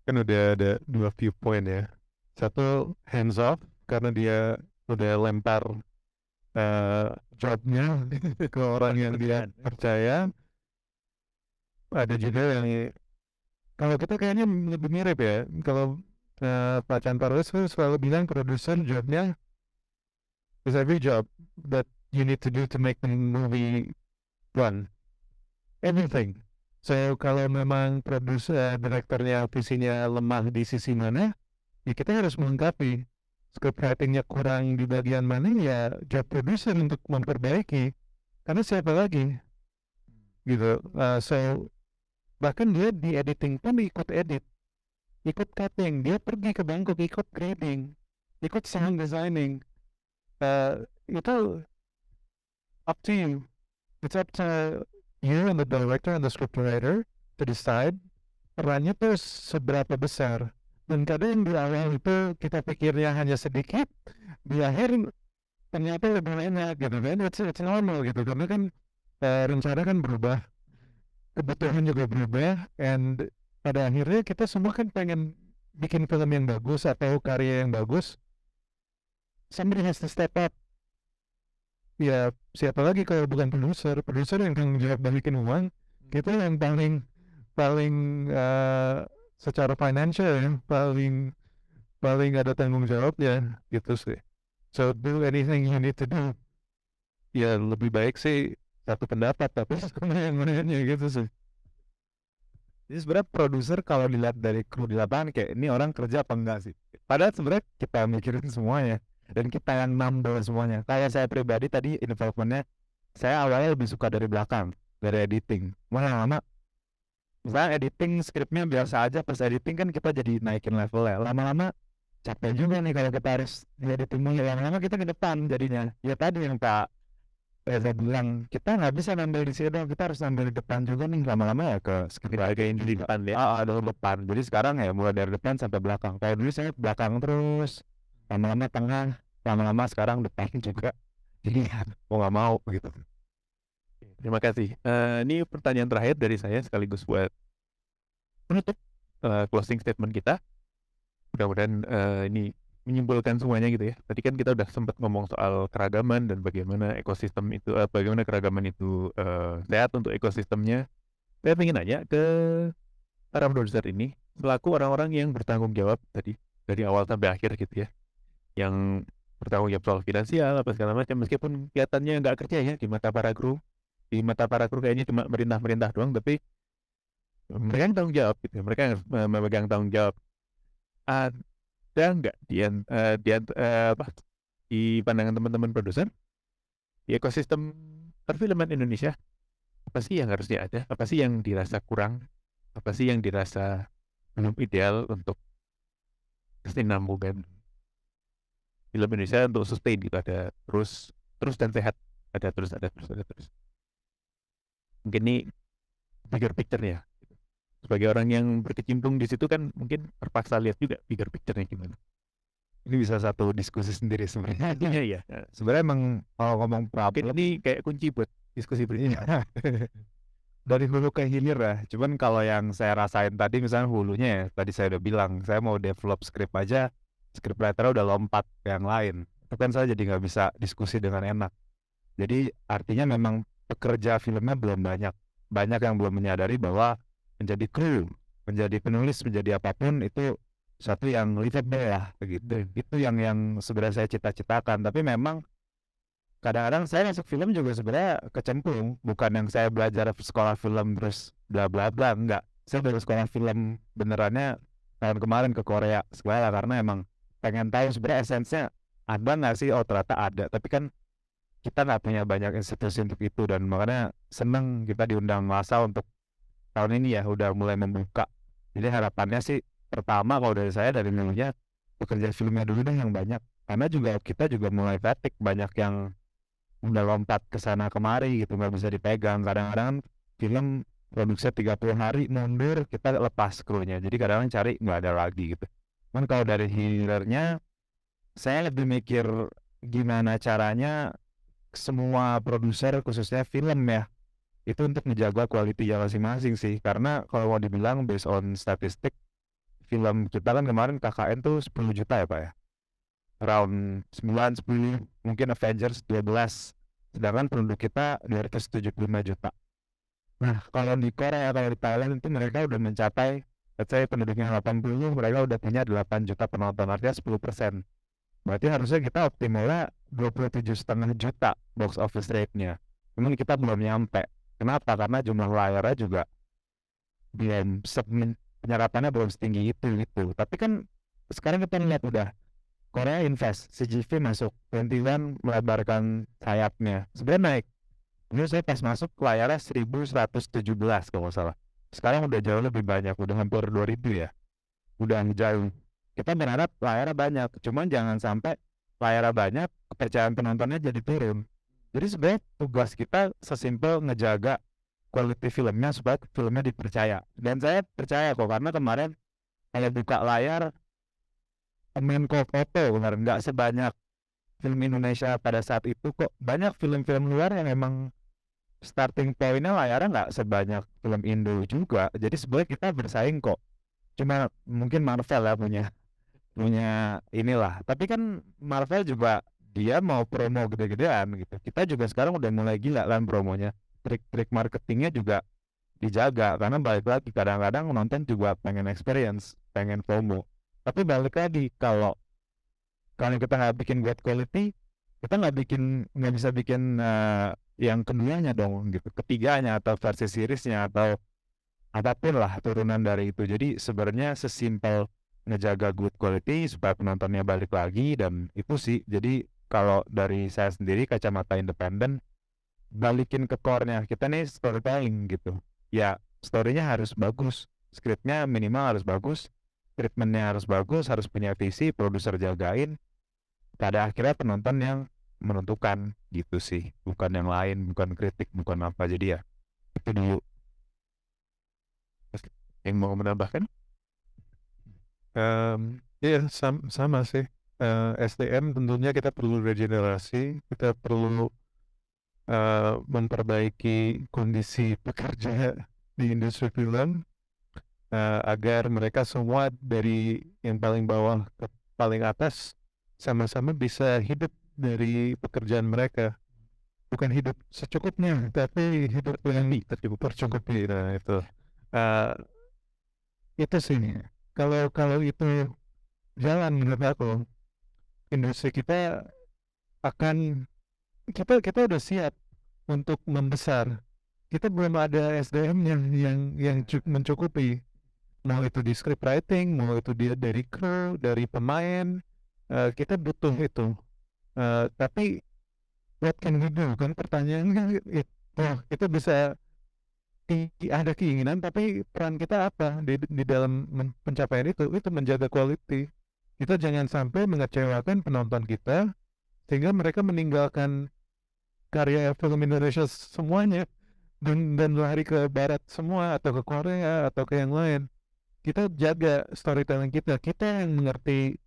S4: Kan udah ada 2 viewpoint ya. Satu hands off karena dia udah lempar jobnya ke orang yang dia percaya. Ada juga yang kalau kita kayaknya lebih mirip ya. Kalau Pak Chan Parus selalu bilang produser jobnya is every job that you need to do to make the movie run. Everything. So kalau memang produser, direkturnya visinya lemah di sisi mana, ya kita harus melengkapi. Script writing-nya kurang di bagian mana, ya job producer untuk memperbaiki. Karena siapa lagi? Gitu. So bahkan dia di editing pun ikut edit, ikut cutting, dia pergi ke Bangkok ikut grading, ikut sound designing. Itu up to you. It's up to you and the director and the scriptwriter to decide perannya tuh seberapa besar. Dan kadang di awal itu kita pikirnya hanya sedikit, di akhir ternyata lebih enak gitu kan. It's normal gitu, karena kan rencana kan berubah, kebutuhan juga berubah, and pada akhirnya kita semua kan pengen bikin film yang bagus atau karya yang bagus. Somebody has to step up. Ya siapa lagi kalau bukan produser yang tanggung jawab balikin uang, kita yang paling secara financial ya, paling ada tanggung jawab ya gitu sih. So do anything you need to do. Ya lebih baik sih satu pendapat tapi sama yang lainnya gitu sih.
S5: Jadi sebenarnya produser kalau dilihat dari kru di lapangan kayak ini orang kerja apa enggak sih? Padahal sebenarnya kita mikirin semuanya dan kita yang nambah semuanya. Kayak saya pribadi tadi involvementnya, saya awalnya lebih suka dari belakang, dari editing. Lama-lama, misalnya editing skripnya biasa aja, pas editing kan kita jadi naikin levelnya. Lama-lama capek juga nih kalau kita harus editing mulu. Lama-lama kita ke depan jadinya. Ya tadi yang Pak Reza bilang, kita nggak bisa ngambil di sini, kita harus ngambil di depan juga nih. Lama-lama ya ke skrip di depan ya. Ada depan. Jadi sekarang ya mulai dari depan sampai belakang. Kayak dulu saya belakang terus, lama-lama tengah, lama-lama sekarang depan juga. Jadi mau nggak mau gitu.
S2: Terima kasih. Ini pertanyaan terakhir dari saya sekaligus buat menutup closing statement kita. Mudah-mudahan ini menyimpulkan semuanya gitu ya. Tadi kan kita udah sempat ngomong soal keragaman dan bagaimana ekosistem itu, bagaimana keragaman itu sehat untuk ekosistemnya. Saya ingin nanya ke para produser ini, selaku orang-orang yang bertanggung jawab tadi dari awal sampai akhir gitu ya, yang bertanggung jawab soal finansial apa segala macam, meskipun kelihatannya nggak kerja ya di mata para kru. Di mata para kru kayaknya cuma merintah-merintah doang, tapi mereka yang tanggung jawab gitu. Mereka yang memegang tanggung jawab. Ada nggak di pandangan teman-teman produser di ekosistem perfilman Indonesia, apa sih yang harusnya ada? Apa sih yang dirasa kurang? Apa sih yang dirasa belum ideal untuk kesinambungan film Indonesia untuk sustain gitu, ada terus dan sehat, ada terus. Mungkin ini bigger picture-nya. Sebagai orang yang berkecimpung di situ kan mungkin terpaksa lihat juga bigger picture-nya gimana.
S5: Ini bisa satu diskusi sendiri sebenarnya.
S2: Iya, iya.
S5: Sebenarnya emang kalau ngomong
S2: Mungkin
S5: problem
S2: ini kayak kunci buat diskusi berikutnya.
S5: dari hulu ke hilir ya. Cuman kalau yang saya rasain tadi misalnya hulunya ya, tadi saya udah bilang saya mau develop script aja, scriptwriter udah lompat ke yang lain. Itu kan saya jadi nggak bisa diskusi dengan enak. Jadi artinya memang pekerja filmnya belum banyak. Banyak yang belum menyadari bahwa menjadi kru, menjadi penulis, menjadi apapun itu satu yang livable ya, begitu. Itu yang sebenarnya saya cita-citakan. Tapi memang kadang-kadang saya masuk film juga sebenarnya kecemplung, bukan yang saya belajar sekolah film terus bla bla bla, enggak. Saya baru sekolah film benerannya tahun kemarin ke Korea sekolah karena emang pengen tahu sebenarnya esensinya ada nggak sih. Oh ternyata ada, tapi kan kita nggak punya banyak institusi untuk itu, dan makanya seneng kita diundang masa untuk tahun ini ya udah mulai membuka. Jadi harapannya sih pertama kalau dari saya dari dulunya pekerja filmnya dulu deh yang banyak, karena juga kita juga mulai fatigue, banyak yang udah lompat ke sana kemari gitu, nggak bisa dipegang. Kadang-kadang film produksinya 30 hari mundur, kita lepas krunya, jadi kadang-kadang cari nggak ada lagi gitu. Cuman kalau dari hilernya saya lebih mikir gimana caranya semua produser khususnya film ya itu untuk menjaga kualitinya masing-masing sih. Karena kalau mau dibilang based on statistik, film kita kan kemarin KKN tuh 10 juta ya Pak ya, around 9, 10, mungkin Avengers 12, sedangkan penduduk kita 275 juta. Nah kalau di Korea, kalau di Thailand itu mereka udah mencapai, let's say penduduknya 80, mereka udah punya 8 juta penonton, artinya 10%. Berarti harusnya kita optimalnya 27,5 juta box office rate-nya. Cuman kita belum nyampe. Kenapa? Karena jumlah layarnya juga belum, penyerapannya belum setinggi itu gitu. Tapi kan sekarang kita lihat udah Korea invest, CGV masuk, 21 melebarkan sayapnya, sebenarnya naik. Dulu saya pas masuk layarnya 1117 kalau nggak salah. Sekarang udah jauh lebih banyak, udah hampir 2000 ya. Udah jauh. Kita berharap layarnya banyak, cuman jangan sampai layarnya banyak, kepercayaan penontonnya jadi turun. Jadi sebenarnya tugas kita sesimpel ngejaga quality filmnya supaya filmnya dipercaya. Dan saya percaya kok, karena kemarin kalau buka layar Menko Foto benar, nggak sebanyak film Indonesia pada saat itu kok. Banyak film-film luar yang emang starting point-nya layarnya nggak sebanyak film Indo juga. Jadi sebenarnya kita bersaing kok. Cuma mungkin Marvel ya punya inilah. Tapi kan Marvel juga dia mau promo gede-gedean gitu. Kita juga sekarang udah mulai gila kan promonya. Trik-trik marketingnya juga dijaga, karena balik lagi kadang-kadang nonton juga pengen experience, pengen FOMO. Tapi balik lagi kalau kita nggak bikin great quality, kita nggak bisa bikin yang keduanya dong gitu, ketiganya atau versi seriesnya atau apapun lah turunan dari itu. Jadi sebenarnya sesimpel ngejaga good quality supaya penontonnya balik lagi, dan itu sih. Jadi kalau dari saya sendiri kacamata independen, balikin ke core-nya kita nih storytelling gitu. Ya story-nya harus bagus, skripnya minimal harus bagus, treatment-nya harus bagus, harus punya visi, produser jagain. Pada akhirnya penonton yang menentukan gitu sih, bukan yang lain, bukan kritik, bukan apa. Jadi ya itu dulu.
S2: Yang mau menambahkan?
S4: Iya sama sih. SDM tentunya kita perlu regenerasi, kita perlu memperbaiki kondisi pekerja di industri film agar mereka semua dari yang paling bawah ke paling atas sama-sama bisa hidup dari pekerjaan mereka. Bukan hidup secukupnya, tapi hidup yang tercukupi. Nah itu sih. Kalau itu jalan, menurut aku industri kita akan, kita udah siap untuk membesar. Kita belum ada SDM yang mencukupi. Mau itu di script writing, mau itu dia dari kru, dari pemain, kita butuh itu. Tapi what can we do? Kan pertanyaannya kita bisa ada keinginan, tapi peran kita apa di dalam pencapaian itu menjaga quality. Kita jangan sampai mengecewakan penonton kita sehingga mereka meninggalkan karya film Indonesia semuanya. dan lari ke barat semua atau ke Korea atau ke yang lain. Kita jaga storytelling kita. Kita yang mengerti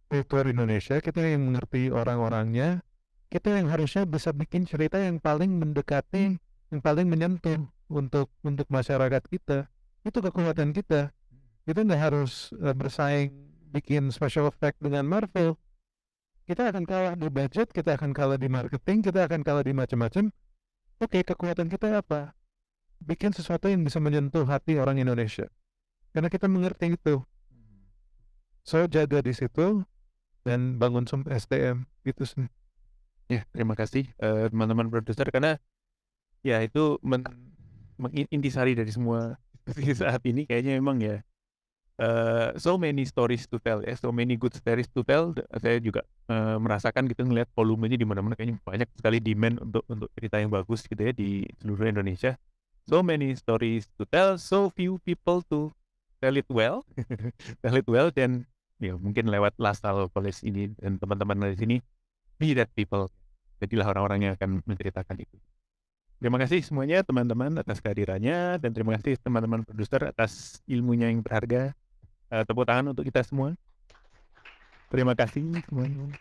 S4: kultur Indonesia, kita yang mengerti orang-orangnya, kita yang harusnya bisa bikin cerita yang paling mendekati, yang paling menyentuh untuk masyarakat kita. Itu kekuatan kita. Kita nggak harus bersaing bikin special effect dengan Marvel. Kita akan kalah di budget, kita akan kalah di marketing, kita akan kalah di macam-macam. Oke, kekuatan kita apa? Bikin sesuatu yang bisa menyentuh hati orang Indonesia. Karena kita mengerti itu. So, jaga di situ dan bangun SDM gitu sih.
S2: Ya, terima kasih teman-teman produser, karena ya itu intisari dari semua diskusi saat ini kayaknya memang ya so many stories to tell ya, so many good stories to tell. Saya juga merasakan gitu, ngelihat volumenya di mana-mana kayaknya banyak sekali demand untuk cerita yang bagus gitu ya di seluruh Indonesia. So many stories to tell, so few people to tell it well. Tell it well, dan ya mungkin lewat LaSalle College ini dan teman-teman dari sini, be that people. Jadilah orang-orang yang akan menceritakan itu. Terima kasih semuanya teman-teman atas kehadirannya, dan terima kasih teman-teman produser atas ilmunya yang berharga. Tepuk tangan untuk kita semua. Terima kasih semuanya.